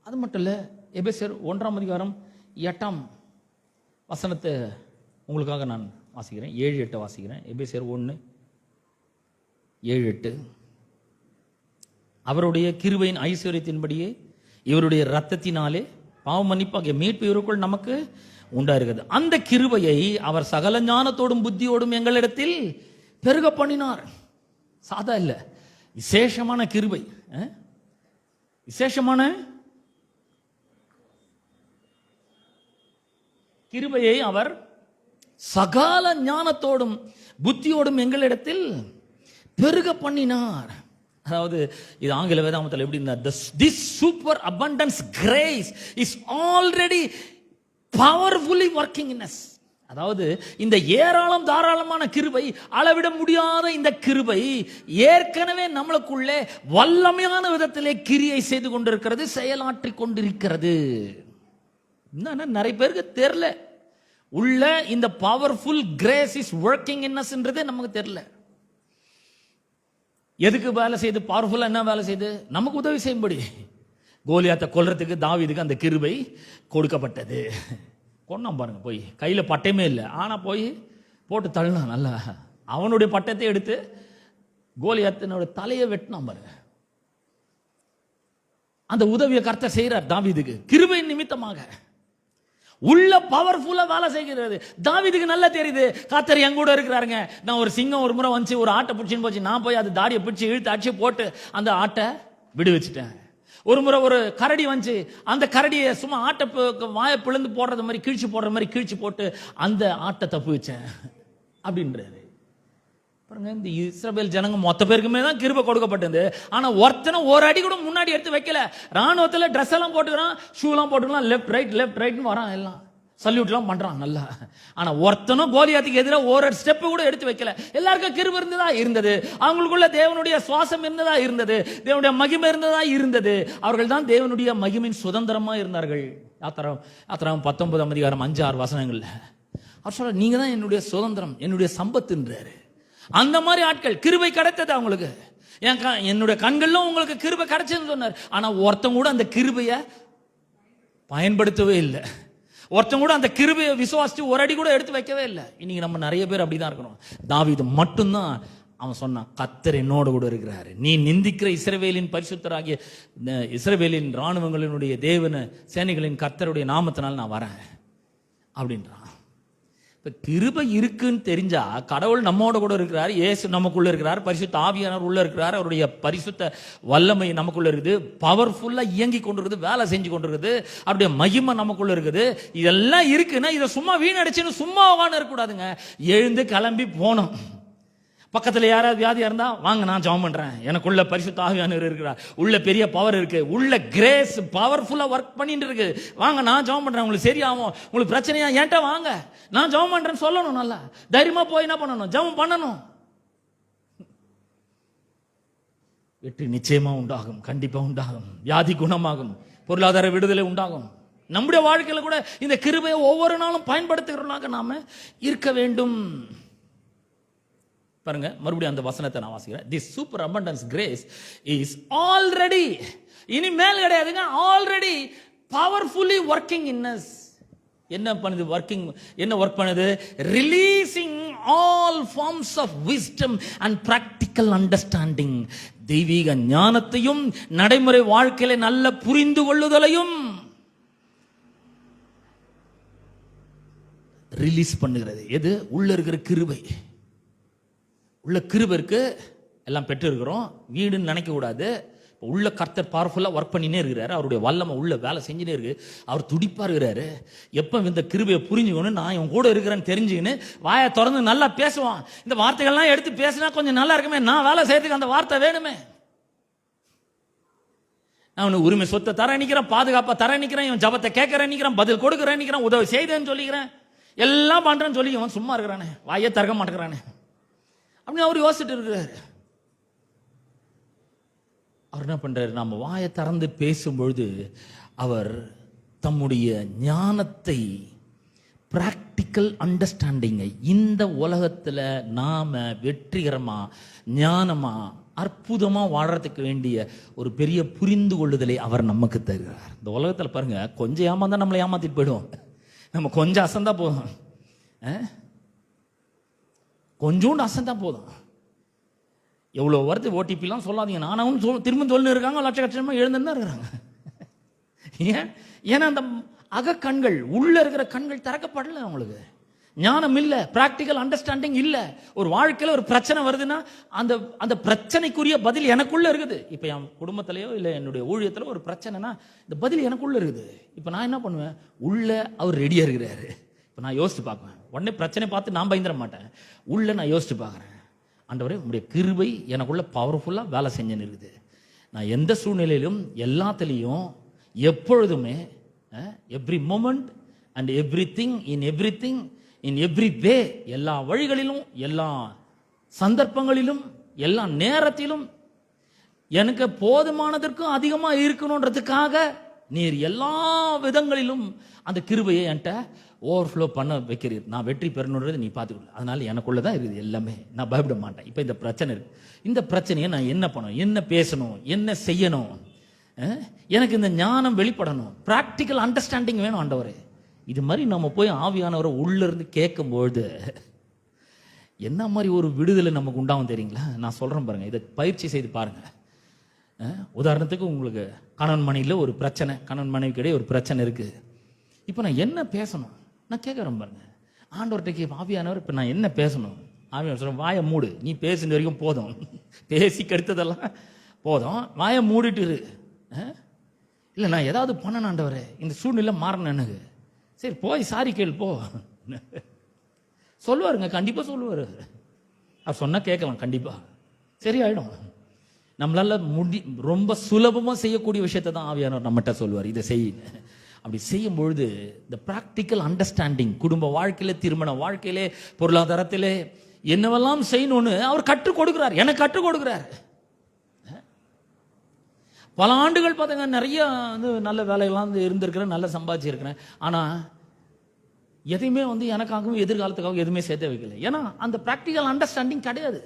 அது மட்டும் இல்ல, எபேசியர் 1ஆம் அதிகாரம் 8ஆம் வசனத்தை உங்களுக்காக நான் வாசிக்கிறேன். 7-8 வாசிக்கிறேன். எபேசியர் 1:7-8. அவருடைய கிருபையின் ஐஸ்வர்யத்தின்படியே இவருடைய இரத்தத்தினாலே பாவ மன்னிப்பாகிய மீட்பு இவருக்குள் நமக்கு உண்டாயிருக்கிறது. அந்த கிருபையை அவர் சகல ஞானத்தோடும் புத்தியோடும் எங்களிடத்தில் பெருக பண்ணினார். சாதா இல்ல, விசேஷமான கிருபை. விசேஷமான கிருபையை அவர் சகல ஞானத்தோடும் புத்தியோடும் எங்களிடத்தில் பெருக பண்ணினார். அதாவது இது ஆங்கில வேதாகமத்தில் எப்படி இருந்தா, this super abundance grace is already powerfully working in us. அதாவது இந்த ஏராளம் தாராளமான கிருபை, அளவிட முடியாத இந்த கிருபை ஏற்கனவே நம்மளுக்குள்ளே வல்லமையான விதத்திலே கிரியை செய்து கொண்டிருக்கிறது, செயலாற்றி கொண்டிருக்கிறது. நிறைய பேருக்கு தெரியல உள்ள இந்த powerful grace is working in us என்றதே நமக்கு தெரியல. எதுக்கு வேலை செய்து? பவர்ஃபுல்லா என்ன வேலை செய்து? நமக்கு உதவி செய்யும்படி. கோலியாத்தை கொல்றதுக்கு தாவீதுக்கு அந்த கிருபை கொடுக்கப்பட்டது. கொன்னான் பாருங்க, போய் கையில பட்டயமே இல்லை, ஆனா போய் போட்டு தள்ளினான். நல்லா அவனுடைய பட்டத்தை எடுத்து கோலியாத்தினோட தலையை வெட்டினான் பாருங்க. அந்த உதவியை கர்த்தர் செய்கிறார் தாவீதுக்கு கிருபையின் நிமித்தமாக. உள்ள பவர்ஃபுல்லா வேலை செய்கிறது. தாவீதுக்கு நல்லா தெரியுது, கர்த்தர் என் கூட இருக்கிறாருங்க. நான் ஒரு சிங்கம் ஒரு முறை வந்து ஒரு ஆட்டை பிடிச்சின்னு போச்சு, நான் போய் அது தாடியை பிடிச்சி இழுத்து அடிச்சு போட்டு அந்த ஆட்டை விடுவிச்சிட்டேன். ஒரு முறை ஒரு கரடி வந்துச்சு, அந்த கரடியை சும்மா ஆட்டை வாயை பிளந்து போடுறது மாதிரி கிழிச்சு போடுற மாதிரி கிழிச்சு போட்டு அந்த ஆட்டை தப்பு வச்சேன் அப்படின்றாரு. பாருங்க, இந்த இஸ்ரவேல் ஜனங்க மொத்த பேருக்குமே தான் கிருபை கொடுக்கப்பட்டது. ஆனா ஒருத்தனை ஒரு அடி கூட முன்னாடி எடுத்து வைக்கல. ராணுவத்தில் ட்ரெஸ் எல்லாம் போட்டுக்கிறான், ஷூ எல்லாம் போட்டுக்கலாம், லெஃப்ட் ரைட்னு வரான், எல்லாம் சல்யூட் எல்லாம் பண்றான் நல்லா. ஆனா ஒருத்தனும் கோலியாத்துக்கு எதிராக ஒரு ஸ்டெப் கூட எடுத்து வைக்கல. எல்லாருக்கும் கிருபை இருந்ததா இருந்தது, அவங்களுக்குள்ள தேவனுடைய சுவாசம் இருந்ததா இருந்தது, தேவனுடைய மகிமை இருந்ததா இருந்தது. அவர்கள் தான் தேவனுடைய மகிமையின் சுதந்திரமா இருந்தார்கள். யாத்திராகமம் 19ஆம் அதிகாரம் 5-6 வசனங்கள்ல அவர் சொல்ற, நீங்க தான் என்னுடைய சுதந்திரம், என்னுடைய சம்பத்துன்றாரு. அந்த மாதிரி ஆட்கள் கிருபை கிடைத்தது அவங்களுக்கு. என்னுடைய கண்கள்லாம் உங்களுக்கு கிருபை கிடைச்சதுன்னு சொன்னார். ஆனா ஒருத்தன் கூட அந்த கிருபையை பயன்படுத்தவே இல்லை. ஒருத்தன் கூட அந்த கிருபையை விசுவாசிச்சு ஒரு அடி கூட எடுத்து வைக்கவே இல்லை. இன்னைக்கு நம்ம நிறைய பேர் அப்படிதான் இருக்கணும். தாவீது மட்டும்தான் அவன் சொன்னான், கர்த்தர் என்னோடு கூட இருக்கிறாரு. நீ நிந்திக்கிற இஸ்ரவேலின் பரிசுத்தராகிய இஸ்ரவேலின் ராணுவங்களினுடைய தேவன சேனைகளின் கர்த்தருடைய நாமத்தினால் நான் வரேன் அப்படின்றான். கிருபை இருக்குன்னு தெரிஞ்சா கடவுள் நம்மோட கூட இருக்கிறார், இயேசு நமக்குள்ள இருக்கிறார், பரிசுத்த ஆவியானவர் உள்ள இருக்கிறார், அவருடைய பரிசுத்த வல்லமை நமக்குள்ள இருக்குது, பவர்ஃபுல்லா இயங்கி கொண்டிருக்குது, வேலை செஞ்சு கொண்டிருக்குது, அவருடைய மகிமை நமக்குள்ள இருக்குது. இதெல்லாம் இருக்குன்னா இதை சும்மா வீணடிச்சுன்னு சும்மா உட்கார்ந்து இருக்கக்கூடாதுங்க. எழுந்து கிளம்பி போனோம். பக்கத்தில் யாராவது வியாதியா இருந்தா வாங்க, நான் ஜெபம் பண்றேன், எனக்குள்ள பரிசுத்த ஆவியானவர் இருக்கிறார், உள்ள பெரிய பவர் இருக்கு, உள்ள கிரேஸ் பவர்ஃபுல்லா ஒர்க் பண்ணிட்டு இருக்கு, வாங்க நான் ஜெபம் பண்றேன், உங்களுக்கு சரியாகும், உங்களுக்கு பிரச்சனையா ஏன்ட்ட வாங்க, நான் ஜெபம் பண்றேன்னு சொல்லணும். நல்லா தைரியமா போய் என்ன பண்ணணும்? ஜெபம் பண்ணணும். வெற்றி நிச்சயமா உண்டாகும், கண்டிப்பா உண்டாகும், வியாதி குணமாகும், பொருளாதார விடுதலை உண்டாகும். நம்முடைய வாழ்க்கையில கூட இந்த கிருபையை ஒவ்வொரு நாளும் பயன்படுத்துகிறவர்களாக நாம இருக்க வேண்டும். பாருங்க, மறுபடியும் அந்த வசனத்தை நான் வாசிக்கிறேன். This super abundance grace is already, இனிமேல் கிடையாதுங்க, already powerfully working in us. என்ன பண்ணுது? ஒர்க்கிங் என்ன ஒர்க் பண்ணுது? Releasing all forms of wisdom and practical understanding. தெய்வீக ஞானத்தையும் நடைமுறை வாழ்க்கையில நல்ல புரிந்து கொள்ளுதலையும் ரிலீஸ் பண்ணுகிறது. எது? உள்ள இருக்கிற கிருபை. உள்ள கிருபை இருக்கு, எல்லாம் பெற்று இருக்கிறோம். வீடுன்னு நினைக்க கூடாது. உள்ள கர்த்தர் பவர்ஃபுல்லா ஒர்க் பண்ணினே இருக்கிறாரு. அவருடைய வல்லமை உள்ள வேலை செஞ்சுனே இருக்கு. அவர் துடிப்பா இருக்கிறாரு. எப்ப இந்த கிருபையை புரிஞ்சுக்கணும், நான் இவன் கூட இருக்கிறேன்னு தெரிஞ்சுக்கின்னு வாயை திறந்து நல்லா பேசுவான். இந்த வார்த்தைகள்லாம் எடுத்து பேசினா கொஞ்சம் நல்லா இருக்குமே, நான் வேலை செய்யறதுக்கு அந்த வார்த்தை வேணுமே. நான் உரிமை சொத்தை தர நிக்கிறேன், பாதுகாப்பா தர நிக்கிறேன், இவன் ஜபத்தை கேட்கறேன் நிக்கிறேன், பதில் கொடுக்குறேன் நிக்கிறேன், உதவி செய்தேன்னு சொல்லிக்கிறேன், எல்லாம் பண்றேன்னு சொல்லி இவன் சும்மா இருக்கிறானே, வாயே திறக்க மாட்டேங்கிறானே அப்படின்னு அவர் யோசிச்சுட்டு இருக்கிறாரு. அவர் என்ன பண்றாரு, நம்ம வாயை திறந்து பேசும்பொழுது அவர் தம்முடைய ஞானத்தை, பிராக்டிக்கல் அண்டர்ஸ்டாண்டிங்கை, இந்த உலகத்துல நாம வெற்றிகரமா ஞானமா அற்புதமா வாழறதுக்கு வேண்டிய ஒரு பெரிய புரிந்து கொள்ளுதலை அவர் நமக்கு தருகிறார். இந்த உலகத்துல பாருங்க, கொஞ்சம் ஏமாந்தா நம்மளை ஏமாத்திட்டு போயிடுவோம். நம்ம கொஞ்சம் அசந்தா போதும், கொஞ்சோண்டு அசந்தா போதும். எவ்வளவு வருது ஓடிபிலாம் சொல்லாதீங்க, நானும் திரும்ப சொல்லு இருக்காங்க, லட்சக்கட்சமா எழுந்துன்னு தான் இருக்கிறாங்க. ஏன்னா அந்த அக கண்கள், உள்ள இருக்கிற கண்கள் திறக்கப்படல. அவங்களுக்கு ஞானம் இல்ல, பிராக்டிக்கல் அண்டர்ஸ்டாண்டிங் இல்ல. ஒரு வாழ்க்கையில ஒரு பிரச்சனை வருதுன்னா அந்த அந்த பிரச்சனைக்குரிய பதில் எனக்குள்ள இருக்குது. இப்ப என் குடும்பத்திலேயோ இல்ல என்னுடைய ஊழியத்திலோ ஒரு பிரச்சனைனா இந்த பதில் எனக்குள்ள இருக்குது. இப்ப நான் என்ன பண்ணுவேன், உள்ள அவர் ரெடியா இருக்கிறாரு. இப்ப நான் யோசிச்சு பார்ப்பேன். உடனே பிரச்சனை பார்த்து நான் பயந்துட மாட்டேன். உள்ள நான் யோசிச்சு பார்க்கறேன், ஆண்டவரே உங்களுடைய கிருபை எனக்குள்ள பவர்ஃபுல்லா வேலை செஞ்சுன்னு இருக்குது. நான் எந்த சூழ்நிலையிலும் எல்லாத்திலையும் எப்பொழுதுமே every moment and everything in every வே, எல்லா வழிகளிலும், எல்லா சந்தர்ப்பங்களிலும், எல்லா நேரத்திலும் எனக்கு போதுமானதற்கும் அதிகமா இருக்கணும்ன்றதுக்காக நீர் எல்லா விதங்களிலும் அந்த கிருபையை என்கிட்ட ஓவர்ஃப்ளோ பண்ண வைக்கிறீர். நான் வெற்றி பெறணுன்றது நீ பார்த்துக்கொள்ள. அதனால எனக்குள்ளதான் இருக்குது எல்லாமே. நான் பயப்பட மாட்டேன். இப்போ இந்த பிரச்சனை இருக்கு, இந்த பிரச்சனையை நான் என்ன பண்ணணும், என்ன பேசணும், என்ன செய்யணும், எனக்கு இந்த ஞானம் வெளிப்படணும், பிராக்டிக்கல் அண்டர்ஸ்டாண்டிங் வேணும் ஆண்டவரே. இது மாதிரி நம்ம போய் ஆவியானவரை உள்ள இருந்து கேட்கும்பொழுது என்ன மாதிரி ஒரு விடுதலை நமக்கு உண்டாகும் தெரியுங்களா? நான் சொல்றேன் பாருங்க, இதை பயிற்சி செய்து பாருங்க. உதாரணத்துக்கு உங்களுக்கு கணவன் மனைவியில் ஒரு பிரச்சனை, கணவன் மனைவிக்கு இடையே ஒரு பிரச்சனை இருக்கு. இப்போ நான் என்ன பேசணும் நான் கேட்குறேன் பாருங்க. ஆண்டவர்கிட்ட ஆவியானவர் இப்போ நான் என்ன பேசணும்? ஆவியானவர் சொல்றேன், வாயை மூடு, நீ பேசுன வரைக்கும் போதும், பேசி கெடுத்ததெல்லாம் போதும், வாயை மூடிட்டு இரு. இல்லை நான் ஏதாவது பண்ணணும் ஆண்டவரே, இந்த சூழ்நிலை மாறணும் எனக்கு. சரி போய் சாரி கேள் போ சொல்லுவாருங்க, கண்டிப்பா சொல்லுவாரு. அவர் சொன்னா கேட்கலாம், கண்டிப்பா சரியாயிடும். நம்மளால ரொம்ப சுலபமா செய்யக்கூடிய விஷயத்தை தான் ஆவியானவர் நம்மகிட்ட சொல்லுவார், இதை செய். அப்படி செய்யும் பொழுது இந்த பிராக்டிக்கல் அண்டர்ஸ்டாண்டிங், குடும்ப வாழ்க்கையில, திருமண வாழ்க்கையிலே, பொருளாதாரத்திலே என்னவெல்லாம் செய்யணும்னு அவர் கற்றுக் கொடுக்கிறார், எனக்கு கற்றுக் கொடுக்கிறார். பல ஆண்டுகள் பார்த்தீங்க, நிறைய நல்ல வேலையெல்லாம் இருந்திருக்கிறேன், நல்ல சம்பாதிச்சிருக்கிறேன். ஆனால் எதையுமே எனக்காகவும் எதிர்காலத்துக்காகவும் எதுவுமே சேர்த்து வைக்கல. ஏன்னா அந்த பிராக்டிக்கல் அண்டர்ஸ்டாண்டிங் கிடையாது.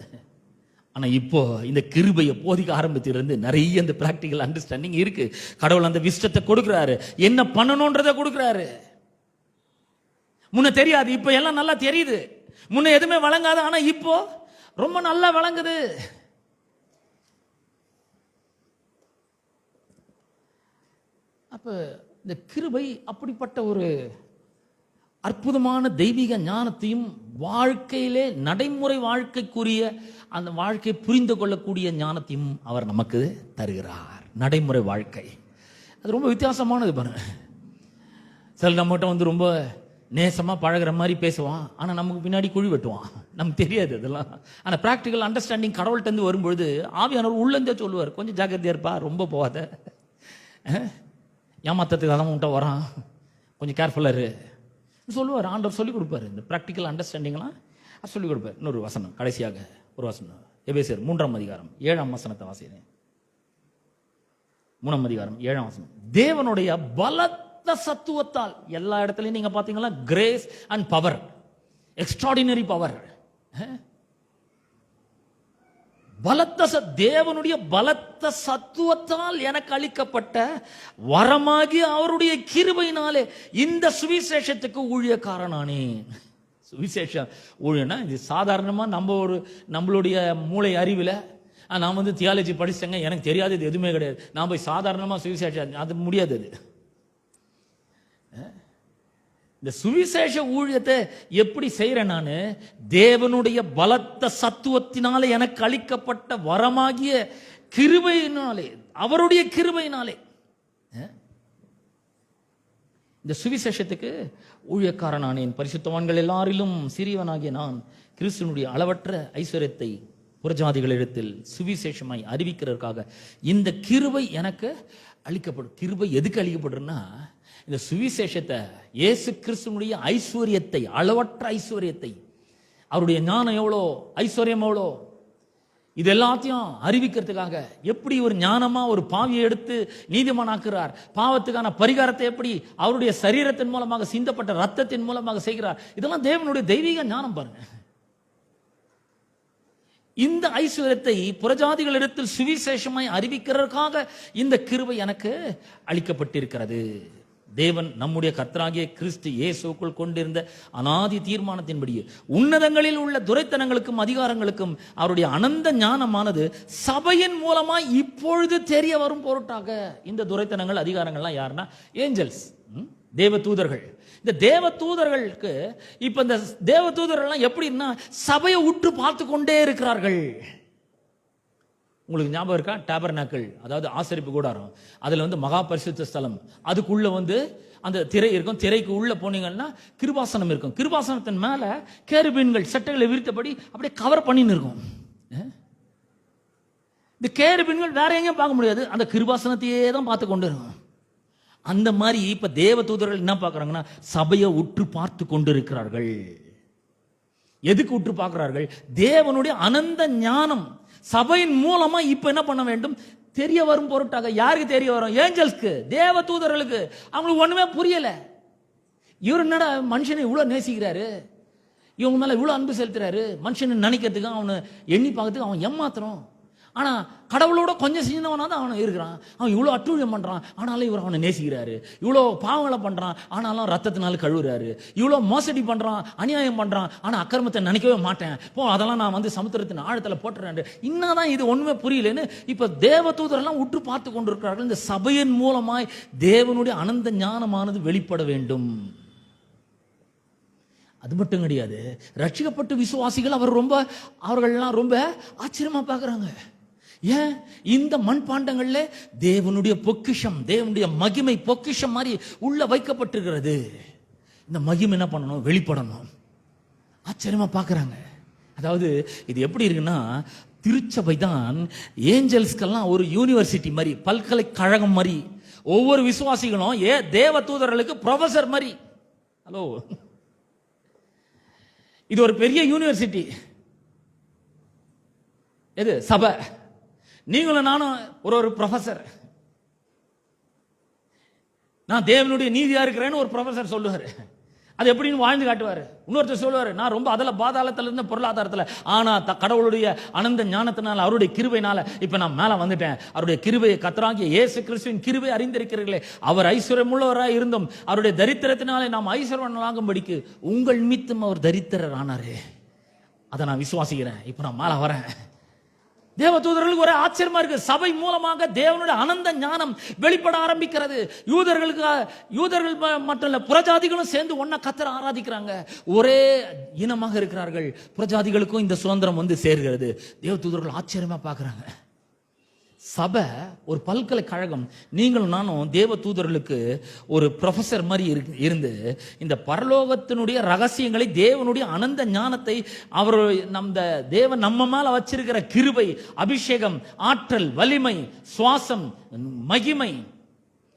ஆனால் இப்போ இந்த கிருபையை போதிக்க ஆரம்பித்திலிருந்து நிறைய இந்த பிராக்டிக்கல் அண்டர்ஸ்டாண்டிங் இருக்கு. கடவுள் அந்த விஸ்டத்தை கொடுக்குறாரு, என்ன பண்ணணும்ன்றதை கொடுக்குறாரு. முன்ன தெரியாது, இப்போ எல்லாம் நல்லா தெரியுது. முன்ன எதுவுமே வழங்காது, ஆனால் இப்போ ரொம்ப நல்லா வழங்குது. அப்ப இந்த கிருபை அப்படிப்பட்ட ஒரு அற்புதமான தெய்வீக ஞானத்தையும், வாழ்க்கையிலே நடைமுறை வாழ்க்கைக்குரிய அந்த வாழ்க்கையை புரிந்து கொள்ளக்கூடிய ஞானத்தையும் அவர் நமக்கு தருகிறார். நடைமுறை வாழ்க்கை அது ரொம்ப வித்தியாசமானது பாருங்க. சில நம்மகிட்ட ரொம்ப நேசமா பழகிற மாதிரி பேசுவான், ஆனா நமக்கு பின்னாடி குழி வெட்டுவான், நமக்கு தெரியாது அதெல்லாம். ஆனா பிராக்டிக்கல் அண்டர்ஸ்டாண்டிங் கடவுள்கிட்ட இருந்து வரும்பொழுது ஆவியானவர் உள்ளந்தே சொல்லுவார், கொஞ்சம் ஜாக்கிரதையா இருப்பா, ரொம்ப போகாத, ஏமாத்தத்துக்கு அதான் உன்ட்ட வரான், கொஞ்சம் கேர்ஃபுல்லா இரு சொல்லுவார். ஆண்டவர் சொல்லிக் கொடுப்பாரு, இந்த பிராக்டிக்கல் அண்டர்ஸ்டாண்டிங்லாம் சொல்லிக் கொடுப்பார். இன்னொரு வசனம், கடைசியாக ஒரு வசனம், எபேசியர் 3ஆம் அதிகாரம் 7ஆம் வசனத்தை வாசிக்கிறேன். 3ஆம் அதிகாரம் 7ஆம் வசனம். தேவனுடைய பலத்த சத்துவத்தால், எல்லா இடத்துலையும் நீங்க பாத்தீங்களா, grace and power, extraordinary power, தேவனுடைய பலத்த சத்துவத்தால் எனக்கு அளிக்கப்பட்ட வரமாகி அவருடைய கிருபையினாலே இந்த சுவிசேஷத்துக்கு ஊழியக்காரனானேன். சுவிசேஷம் ஊழியனா இது சாதாரணமா நம்மளுடைய மூளை அறிவில் நான் தியாலஜி படிச்சேங்க, எனக்கு தெரியாது, இது எதுவுமே கிடையாது, நான் போய் சாதாரணமா சுவிசேஷம், அது முடியாது. அது இந்த சுவிசேஷ ஊழியத்தை எப்படி செய்யறேன் நானு? தேவனுடைய பலத்த சத்துவத்தினாலே எனக்கு அளிக்கப்பட்ட வரமாகிய கிருபையினாலே, அவருடைய கிருபையினாலே. இந்த சுவிசேஷத்துக்கு ஊழியக்காரனானேன். பரிசுத்தவான்கள் எல்லாரிலும் சிறியவனாகிய நான் கிறிஸ்துவனுடைய அளவற்ற ஐஸ்வர்யத்தை புறஜாதிகளிடத்தில் சுவிசேஷமாய் அறிவிக்கிறதுக்காக இந்த கிருபை எனக்கு அளிக்கப்படும். கிருபை எதுக்கு அளிக்கப்படுறதுன்னா, இந்த சுவிசேஷத்தை, இயேசு கிறிஸ்துவனுடைய ஐஸ்வர்யத்தை, அளவற்ற ஐஸ்வர்யத்தை, அவருடைய ஞானம் எவ்வளோ, ஐஸ்வர்யம் எவ்வளோ, இது எல்லாத்தையும் அறிவிக்கிறதுக்காக. எப்படி ஒரு ஞானமா ஒரு பாவியை எடுத்து நீதிமானாக்குறார், பாவத்துக்கான பரிகாரத்தை எப்படி அவருடைய சரீரத்தின் மூலமாக சிந்தப்பட்ட ரத்தத்தின் மூலமாக செய்கிறார். இதெல்லாம் தேவனுடைய தெய்வீக ஞானம் பாருங்க. இந்த ஐஸ்வர்யத்தை புறஜாதிகளிடத்தில் சுவிசேஷமாய் அறிவிக்கிறதுக்காக இந்த கிருபை எனக்கு அளிக்கப்பட்டிருக்கிறது. தேவன் நம்முடைய கர்த்தராகிய கிறிஸ்து இயேசுக்குள் கொண்டிருந்த அநாதி தீர்மானத்தின்படியே உன்னதங்களில் உள்ள துரைத்தனங்களுக்கும் அதிகாரங்களுக்கும் அவருடைய அனந்த ஞானமானது சபையின் மூலமாய் இப்பொழுது தெரிய வரும் பொருட்டாக. இந்த துரைத்தனங்கள் அதிகாரங்கள்லாம் யாருன்னா ஏஞ்சல்ஸ், தேவ தூதர்கள். இந்த தேவ தூதர்களுக்கு இப்ப இந்த தேவ தூதர்கள்லாம் எப்படின்னா சபையை உற்று பார்த்து கொண்டே இருக்கிறார்கள். உங்களுக்கு ஞாபகம் இருக்கா? டேபர்நாக்கிள், அதாவது ஆசரிப்பு கூடாரம், அதுல மகா பரிசுத்த ஸ்தலம், அதுக்குள்ள அந்த திரை இருக்கும். திரைக்கு உள்ள போனீங்கன்னா கிருபாசனம் இருக்கும். கிருபாசனத்தின் மேல கேருபீன்கள் சட்டைகளை விரித்தபடி அப்படியே கவர் பண்ணின்னு இருக்கும். இந்த கேருபீன்கள் வேற எங்கேயும் பார்க்க முடியாது, அந்த கிருபாசனத்தையே தான் பார்த்து கொண்டு இருக்கும். அந்த மாதிரி இப்ப தேவ தூதர்கள் என்ன பார்க்கறாங்கன்னா சபையை உற்று பார்த்து கொண்டு இருக்கிறார்கள். எதுக்கு உற்று பார்க்கிறார்கள்? தேவனுடைய அனந்த ஞானம் சபையின் மூலமா இப்ப என்ன பண்ண வேண்டும்? தெரிய வரும் பொருட்டாக. யாருக்கு தெரிய வரும்? ஏஞ்சல்ஸ்க்கு, தேவ தூதர்களுக்கு. அவங்களுக்கு ஒண்ணுமே புரியல. இவர் என்னடா மனுஷனை இவ்வளவு நேசிக்கிறாரு, இவங்க மேல இவ்வளவு அன்பு செலுத்துறாரு, மனுஷனை நினைக்கிறதுக்கு, அவனை எண்ணி பார்க்கறதுக்கு அவன் ஏமாத்துறோம். ஆனா கடவுளோட கொஞ்சம் சின்னவனா தான் அவன் இருக்கிறான். அவன் இவ்வளவு அட்டூழியம் பண்றான், ஆனாலும் இவர் அவனை நேசிக்கிறாரு. இவ்வளவு பாவங்களை பண்றான், ஆனாலும் ரத்தத்தினால கழுவுறாரு. இவ்வளவு மோசடி பண்றான், அநியாயம் பண்றான், ஆனா அக்கிரமத்தை நினைக்கவே மாட்டேன், போ அதெல்லாம் நான் சமுத்திரத்தின் ஆழத்துல போட்டுறேன். இன்னதான் இது ஒண்ணுமே புரியலன்னு இப்ப தேவ தூதரெல்லாம் உற்று பார்த்து கொண்டிருக்கிறார்கள். இந்த சபையின் மூலமாய் தேவனுடைய அனந்த ஞானமானது வெளிப்பட வேண்டும். அது மட்டும் கிடையாது, ரட்சிக்கப்பட்ட விசுவாசிகள் அவர்கள்லாம் ரொம்ப ஆச்சரியமா பார்க்கறாங்க. ஏன்? இந்த மண்பாண்டங்கள்ல தேவனுடைய பொக்கிஷம், தேவனுடைய மகிமை பொக்கிஷம் மாதிரி உள்ள வைக்கப்பட்டிருக்கிறது. இந்த மகிமை என்ன பண்ணணும்? வெளிப்படணும். ஆச்சரியமா பார்க்கறாங்க. அதாவது இது எப்படி இருக்குன்னா, திருச்சபை தான் ஏஞ்சல்ஸ்க்கெல்லாம் ஒரு யூனிவர்சிட்டி மாதிரி, பல்கலைக்கழகம் மாதிரி. ஒவ்வொரு விசுவாசிகளும் தேவ தூதர்களுக்கு ப்ரொஃபசர் மாதிரி. ஹலோ, இது ஒரு பெரிய யூனிவர்சிட்டி. எது? சபை. நீங்களும் நானும் ஒரு ப்ரொஃபசர். நான் தேவனுடைய நீதியா இருக்கிறேன்னு ஒரு ப்ரொஃபசர் சொல்லுவாரு. அது எப்படின்னு வாழ்ந்து காட்டுவாரு. இன்னொருத்தர் சொல்லுவாரு, நான் ரொம்ப அதில் பாதாளத்துல இருந்த பொருளாதாரத்தில், ஆனா கடவுளுடைய அனந்த ஞானத்தினால, அவருடைய கிருபையினால இப்ப நான் மேல வந்துட்டேன். அவருடைய கிருபையை, கர்த்தராகிய இயேசு கிறிஸ்துவின் கிருபை அறிந்திருக்கிறீர்களே, அவர் ஐஸ்வர்யமுள்ளவராய் இருந்தும் அவருடைய தரித்திரத்தினாலே நாம் ஐஸ்வர்யவான்களாகும்படிக்கு உங்கள் நிமித்தம் அவர் தரித்திரர் ஆனாரு. அதை நான் விசுவாசிக்கிறேன். இப்ப நான் மேல வரேன். தேவ தூதர்களுக்கு ஒரே ஆச்சரியமா இருக்கு. சபை மூலமாக தேவனுடைய அனந்த ஞானம் வெளிப்பட ஆரம்பிக்கிறது. யூதர்கள் மட்டும் இல்ல, புறஜாதிகளும் சேர்ந்து ஒன்னா கர்த்தரை ஆராதிக்கிறாங்க. ஒரே இனமாக இருக்கிறார்கள். புறஜாதிகளுக்கும் இந்த சுதந்திரம் சேர்கிறது. தேவ தூதர்கள் ஆச்சரியமா பார்க்கறாங்க. சபை ஒரு பல்கலைக்கழகம். நீங்களும் நானும் தேவ தூதர்களுக்கு ஒரு ப்ரொஃபசர் மாதிரி இருந்து இந்த பரலோகத்தினுடைய ரகசியங்களை, தேவனுடைய அனந்த ஞானத்தை, அவர் தேவன் நம்ம மேல வச்சிருக்கிற கிருபை, அபிஷேகம், ஆற்றல், வலிமை, சுவாசம், மகிமை,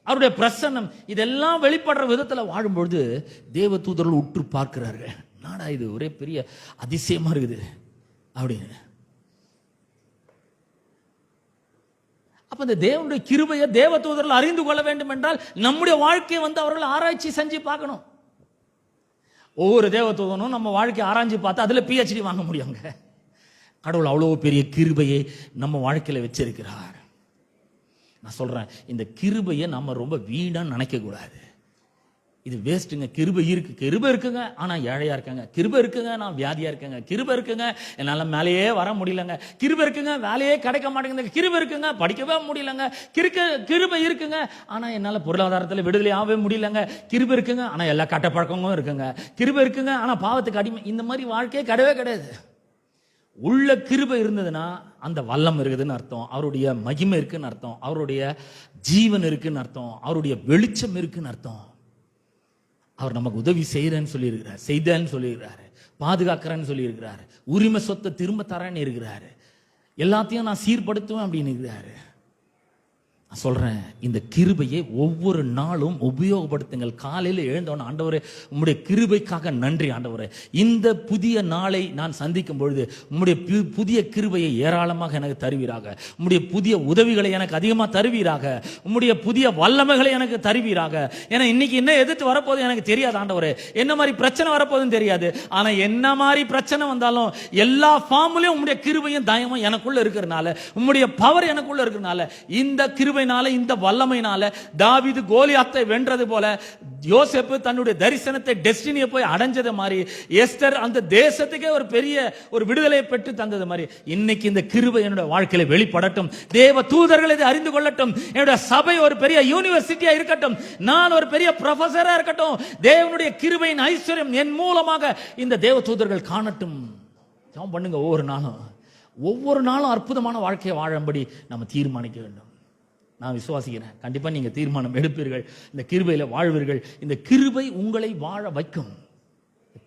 அவருடைய பிரசன்னம், இதெல்லாம் வெளிப்படுற விதத்தில் வாழும்பொழுது தேவ தூதர்கள் உற்று பார்க்கிறார்கள். நாடா இது ஒரே பெரிய அதிசயமா இருக்குது அப்படின்னு. அப்ப இந்த தேவனுடைய கிருபையை தேவ தூதர்கள் அறிந்து கொள்ள வேண்டும் என்றால் நம்முடைய வாழ்க்கையை அவர்கள் ஆராய்ச்சி செஞ்சு பார்க்கணும். ஒவ்வொரு தேவ தூதனும் நம்ம வாழ்க்கையை ஆராய்ச்சி பார்த்து அதுல PhD வாங்க முடியுங்க. கடவுள் அவ்வளவு பெரிய கிருபையை நம்ம வாழ்க்கையில வச்சிருக்கிறார். நான் சொல்றேன், இந்த கிருபையை நம்ம ரொம்ப வீணா நினைக்க கூடாது. இது வேஸ்ட்டுங்க. கிருபை இருக்கு, கிருபை இருக்குங்க, ஆனா ஏழையா இருக்காங்க. கிருபை இருக்குங்க, நான் வியாதியா இருக்கேங்க. கிருபை இருக்குங்க, என்னால மேலேயே வர முடியலங்க. கிருபை இருக்குங்க, வேலையே கிடைக்க மாட்டேங்குது. கிருபை இருக்குங்க, படிக்கவே முடியலங்க. கிருபை இருக்குங்க, ஆனா என்னால பொருளாதாரத்தில் விடுதலை ஆகவே முடியலங்க. கிருபை இருக்குங்க, ஆனா எல்லா கட்ட பழக்கமும் இருக்குங்க. கிருபை இருக்குங்க, ஆனா பாவத்துக்கு அடிமை. இந்த மாதிரி வாழ்க்கையே கிடையவே கிடையாது. உள்ள கிருபை இருந்ததுன்னா அந்த வல்லம் இருக்குதுன்னு அர்த்தம், அவருடைய மகிமை இருக்குன்னு அர்த்தம், அவருடைய ஜீவன் இருக்குன்னு அர்த்தம், அவருடைய வெளிச்சம் இருக்குன்னு அர்த்தம். அவர் நமக்கு உதவி செய்யறேன்னு சொல்லியிருக்கிறார், செய்தேன்னு சொல்லியிருக்கிறாரு, பாதுகாக்கிறேன்னு சொல்லியிருக்கிறாரு, உரிமை சொத்தை திரும்ப தரேன்னு இருக்கிறாரு, எல்லாத்தையும் நான் சீர்படுத்துவேன் அப்படின்னு இருக்கிறாரு. நான் சொல்றேன், இந்த கிருபையை ஒவ்வொரு நாளும் உபயோகப்படுத்துங்கள். காலையில் எழுந்தவன, ஆண்டவரே உம்முடைய கிருபைக்காக நன்றி ஆண்டவரே. இந்த புதிய நாளை நான் சந்திக்கும் பொழுது உம்முடைய புதிய கிருபையை ஏராளமாக எனக்கு தருவீராக. உம்முடைய புதிய உதவிகளை எனக்கு அதிகமாக தருவீராக. உம்முடைய புதிய வல்லமைகளை எனக்கு தருவீராக. ஏன்னா இன்னைக்கு என்ன எதிர்த்து வரப்போகுது எனக்கு தெரியாது ஆண்டவரே. என்ன மாதிரி பிரச்சனை வரப்போகுதுன்னு தெரியாது. ஆனா என்ன மாதிரி பிரச்சனை வந்தாலும் எல்லா ஃபார்ம்லயும் உம்முடைய கிருபையும் தயமும் எனக்குள்ள இருக்கிறனால, உம்முடைய பவர் எனக்குள்ள இருக்கிறனால, இந்த கிருபை இந்த வல்லமையினால தாவீது கோலியாத்தை வென்றது போல, யோசேப்பு தன்னுடைய தரிசனத்தை, டெஸ்டினியை போய் அடைஞ்சது மாதிரி, எஸ்தர் அந்த தேசத்துக்கே ஒரு பெரிய ஒரு விடுதலையை பெற்று தந்தது மாதிரி, இன்னைக்கு இந்த கிருபை என்னுடைய வாழ்க்கையில வெளிப்படட்டும். தேவ தூதர்கள் இதை அறிந்து கொள்ளட்டும். என்னுடைய சபை ஒரு பெரிய யூனிவர்சிட்டியா இருக்கட்டும். நான் ஒரு பெரிய ப்ரொஃபஸரா இருக்கட்டும். தேவனுடைய கிருபையின் ஐஸ்வர்யம் என் மூலமாக இந்த தேவ தூதர்கள் காணட்டும். ஜெபம் பண்ணுங்க. ஒவ்வொரு நாளும் அற்புதமான வாழ்க்கையை வாழும்படி நம்ம தீர்மானிக்க வேண்டும். நான் விசுவாசிக்கிறேன், கண்டிப்பா நீங்க தீர்மானம் எடுப்பீர்கள், இந்த கிருபையில வாழ்வீர்கள். இந்த கிருபை உங்களை வாழ வைக்கும்.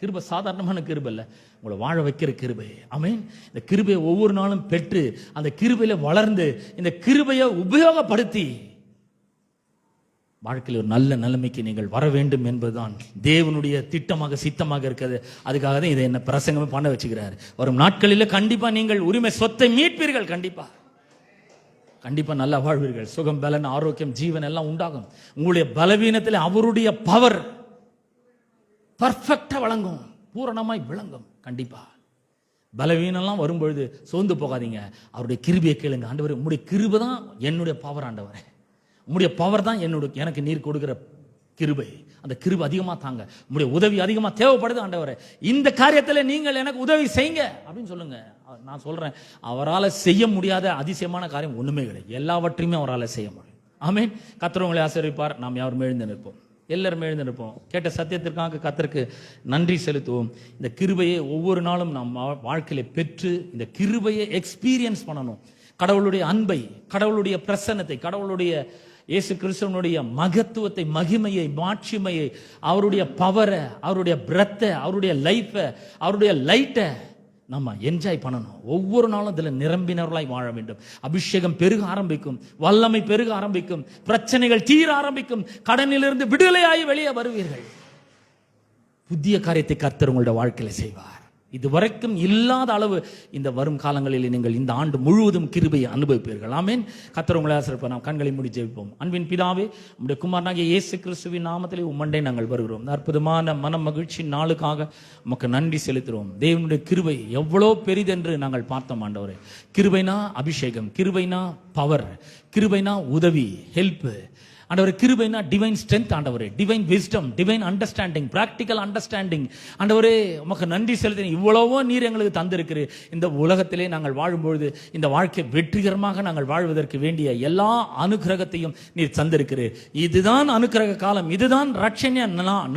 கிருபை சாதாரணமான கிருபை இல்ல, உங்களை வாழ வைக்கிற கிருபை. ஆமென். இந்த கிருபையை ஒவ்வொரு நாளும் பெற்று அந்த கிருபையில வளர்ந்து இந்த கிருபையை உபயோகப்படுத்தி வாழ்க்கையில் ஒரு நல்ல நிலைமைக்கு நீங்கள் வர வேண்டும் என்பதுதான் தேவனுடைய திட்டமாக, சித்தமாக இருக்கிறது. அதுக்காக தான் இதை என்ன பிரசங்கமே பண்ண வச்சுக்கிறார். வரும் நாட்களில் கண்டிப்பா நீங்கள் உரிமை சொத்தை மீட்பீர்கள். கண்டிப்பா நல்லா வாழ்வீர்கள். சுகம், பலன், ஆரோக்கியம், ஜீவன் எல்லாம் உண்டாகும். உங்களுடைய பலவீனத்தில் அவருடைய பவர் பர்ஃபெக்டா வழங்கும், பூரணமாய் விளங்கும். கண்டிப்பா பலவீனம்லாம் வரும்பொழுது சோர்ந்து போகாதீங்க. அவருடைய கிருபையை கேளுங்க. ஆண்டவரே உம்முடைய கிருபை தான் என்னுடைய பவர். ஆண்டவரே உம்முடைய பவர் தான் எனக்கு நீர் கொடுக்கிற கிருபை. அந்த கிருபை அதிகமா தாங்க. உம்முடைய உதவி அதிகமா தேவைப்படுது ஆண்டவரே. இந்த காரியத்தில் நீங்கள் எனக்கு உதவி செய்யுங்க அப்படின்னு சொல்லுங்க. நான் சொல்றேன், அவரால் செய்ய முடியாத அதிசயமான காரியம் ஒண்ணுமே கிடையாது. எல்லாவற்றையுமே அவரால் செய்ய முடியும். ஆமென். கர்த்தர் உங்களை ஆசீர்வதிப்பார். நாம் யாரும் எழுந்து நிற்போம். எல்லாரும் எழுந்து நிற்போம். கேட்ட சத்தியத்திற்காக கர்த்தருக்கு நன்றி செலுத்துவோம். இந்த கிருபையை ஒவ்வொரு நாளும் நாம் வாழ்க்கையில பெற்று இந்த கிருபையை எக்ஸ்பீரியன்ஸ் பண்ணணும். கடவுளுடைய அன்பை, கடவுளுடைய பிரசன்னத்தை, கடவுளுடைய இயேசு கிறிஸ்துவனுடைய மகத்துவத்தை, மகிமையை, மாட்சிமையை, அவருடைய பவரை, அவருடைய பிரத்தை, அவருடைய லைஃபை, அவருடைய லைட்டை நம்ம என்ஜாய் பண்ணணும். ஒவ்வொரு நாளும் இதில் நிரம்பினவர்களாய் வாழ வேண்டும். அபிஷேகம் பெருக ஆரம்பிக்கும், வல்லமை பெருக ஆரம்பிக்கும், பிரச்சனைகள் தீர ஆரம்பிக்கும், கடனிலிருந்து விடுதலையாகி வெளியே வருவீர்கள். புதிய காரியத்தை கர்த்தர் உங்களுடைய வாழ்க்கையில செய்வார். இதுவரைக்கும் இல்லாத அளவு இந்த வரும் காலங்களில் நீங்கள் இந்த ஆண்டு முழுவதும் கிருபையை அனுபவிப்பீர்கள். ஆமென். கர்த்தர் உங்களை ஆசீர்வதிப்பார். நாம் கண்களை மூடி ஜெபிப்போம். அன்பின் பிதாவே, உம்முடைய குமாரனாகிய இயேசு கிறிஸ்துவின் நாமத்திலே உம்மண்டை நாங்கள் வருகிறோம். அற்புதமான மன மகிழ்ச்சி நாளுக்காக உமக்கு நன்றி செலுத்துகிறோம். தேவனுடைய கிருபை எவ்வளோ பெரிதென்று நாங்கள் பார்த்தோம் ஆண்டவரே. கிருபைனா அபிஷேகம், கிருபைனா பவர், கிருபைனா உதவி, ஹெல்ப் ஆண்டவரே. கிருபைனா டிவைன் ஸ்ட்ரென்த் ஆண்டவரே, divine wisdom, divine understanding, practical understanding ஆண்டவரே. உமக்கு நன்றி செலுத்தினேன். இவ்வளவோ நீர் எங்களுக்கு தந்திருக்கிற இந்த உலகத்திலே நாங்கள் வாழும்பொழுது இந்த வாழ்க்கை வெற்றிகரமாக நாங்கள் வாழ்வதற்கு வேண்டிய எல்லா அனுக்கிரகத்தையும் நீர் தந்திருக்கிறீர். இதுதான் அனுக்கிரக காலம், இதுதான் ரட்சணிய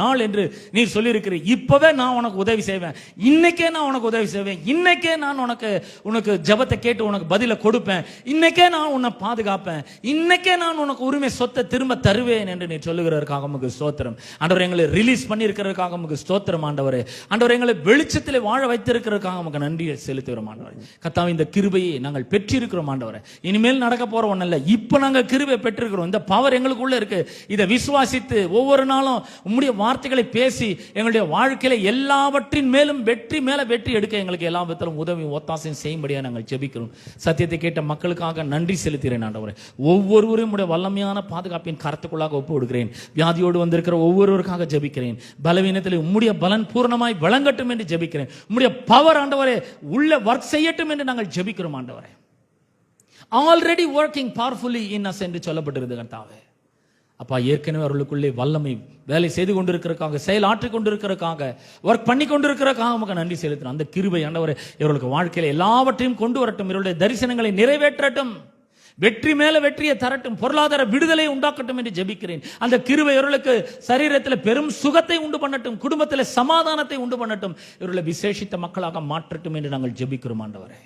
நாள் என்று நீர் சொல்லியிருக்கிறீர். இப்பவே நான் உனக்கு உதவி செய்வேன், இன்னைக்கே நான் உனக்கு உதவி செய்வேன், இன்னைக்கே நான் உனக்கு ஜெபத்தை கேட்டு உனக்கு பதில கொடுப்பேன், இன்னைக்கே நான் உன்னை பாதுகாப்பேன், இன்னைக்கே நான் உனக்கு உரிமை சொத்தை திரும்ப தருவேன் என்று நீ சொல்லுகிறதற்காக உமக்கு ஸ்தோத்திரம் ஆண்டவரே. எங்களை ரிலீஸ் பண்ணி இருக்கிறதுக்காக உமக்கு ஸ்தோத்திரம் ஆண்டவரே. ஆண்டவரே எங்களை வெளிச்சத்தில் வாழ வைத்திருக்கிறதுக்காக உமக்கு நன்றியை செலுத்துகிறோம் ஆண்டவரே. கர்த்தாவே இந்த கிருபையை நாங்கள் பெற்றிருக்கிறோம் ஆண்டவரே. இனிமேல் நடக்க போற ஒண்ணு இல்ல, இப்ப நாங்கள் கிருபை பெற்றிருக்கிறோம். இந்த பவர் எங்களுக்குள்ள இருக்கு. இதை விசுவாசித்து ஒவ்வொரு நாளும் உம்முடைய வார்த்தைகளை பேசி எங்களுடைய வாழ்க்கையில எல்லாவற்றின் மேலும் வெற்றி மேல வெற்றி எடுக்க எங்களுக்கு எல்லா விதத்திலும் உதவி ஒத்தாசையும் செய்யும்படியா நாங்கள் ஜெபிக்கிறோம். சத்தியத்தை கேட்ட மக்களுக்காக நன்றி செலுத்துகிறேன் ஆண்டவரே. ஒவ்வொருவரும் உடைய வல்லமையான பாதுகாப்பின் கரத்துக்குள்ளாக ஒப்பு கொடுக்கிறேன். வியாதியோடு வந்திருக்கிற ஒவ்வொருவருக்காக ஜெபிக்கிறேன். பலவீனத்தில் உம்முடைய பலன் பூர்ணமாய் வழங்கட்டும் என்று ஜெபிக்கிறேன். உம்முடைய பவர் ஆண்டவரே உள்ள வர்க் செய்யட்டும் என்று நாங்கள் ஜெபிக்கிறோம் ஆண்டவரே. Already working powerfully in us என்று சொல்லப்பட்டிருக்கிறது கர்த்தாவே. அப்பா, ஏற்கனவே அவர்களுக்குள்ளே வல்லமை வேலை செய்து கொண்டிருக்கிறக்காக, செயல் ஆற்றிக் கொண்டிருக்கிறக்காக, ஒர்க் பண்ணி கொண்டிருக்கிறக்காக நமக்கு நன்றி செலுத்தணும். அந்த கிருபை ஆண்டவரே இவர்களுக்கு வாழ்க்கையில எல்லாவற்றையும் கொண்டு வரட்டும். இவருடைய தரிசனங்களை நிறைவேற்றட்டும். வெற்றி மேல வெற்றியை தரட்டும். பொருளாதார விடுதலை உண்டாக்கட்டும் என்று ஜெபிக்கிறேன். அந்த கிருபை இவர்களுக்கு சரீரத்தில் பெரும் சுகத்தை உண்டு பண்ணட்டும். குடும்பத்தில் சமாதானத்தை உண்டு பண்ணட்டும். இவர்களை விசேஷித்த மக்களாக மாற்றட்டும் என்று நாங்கள் ஜெபிக்கிறோம் ஆண்டவரே.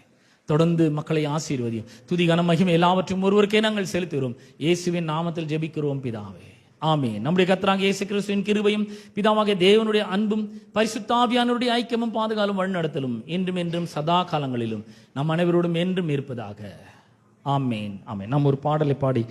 தொடர்ந்து மக்களை ஆசீர்வதியும். துதி கன மகிமை எல்லாவற்றையும் ஒருவருக்கே நாங்கள் செலுத்துகிறோம். இயேசுவின் நாமத்தில் ஜெபிக்கிறோம் பிதாவே, ஆமென். நம்முடைய கர்த்தராகிய இயேசு கிறிஸ்துவின் கிருபையும் பிதாவாகிய தேவனுடைய அன்பும் பரிசுத்த ஆவியானவருடைய ஐக்கியமும் பாதுகாலும் வழிநடத்தலும் என்றும் என்றும் சதா காலங்களிலும் நம் அனைவரோடும் என்றும் இருப்பதாக. ஆமென், ஆமென். நாம் ஒரு பாடலை பாடி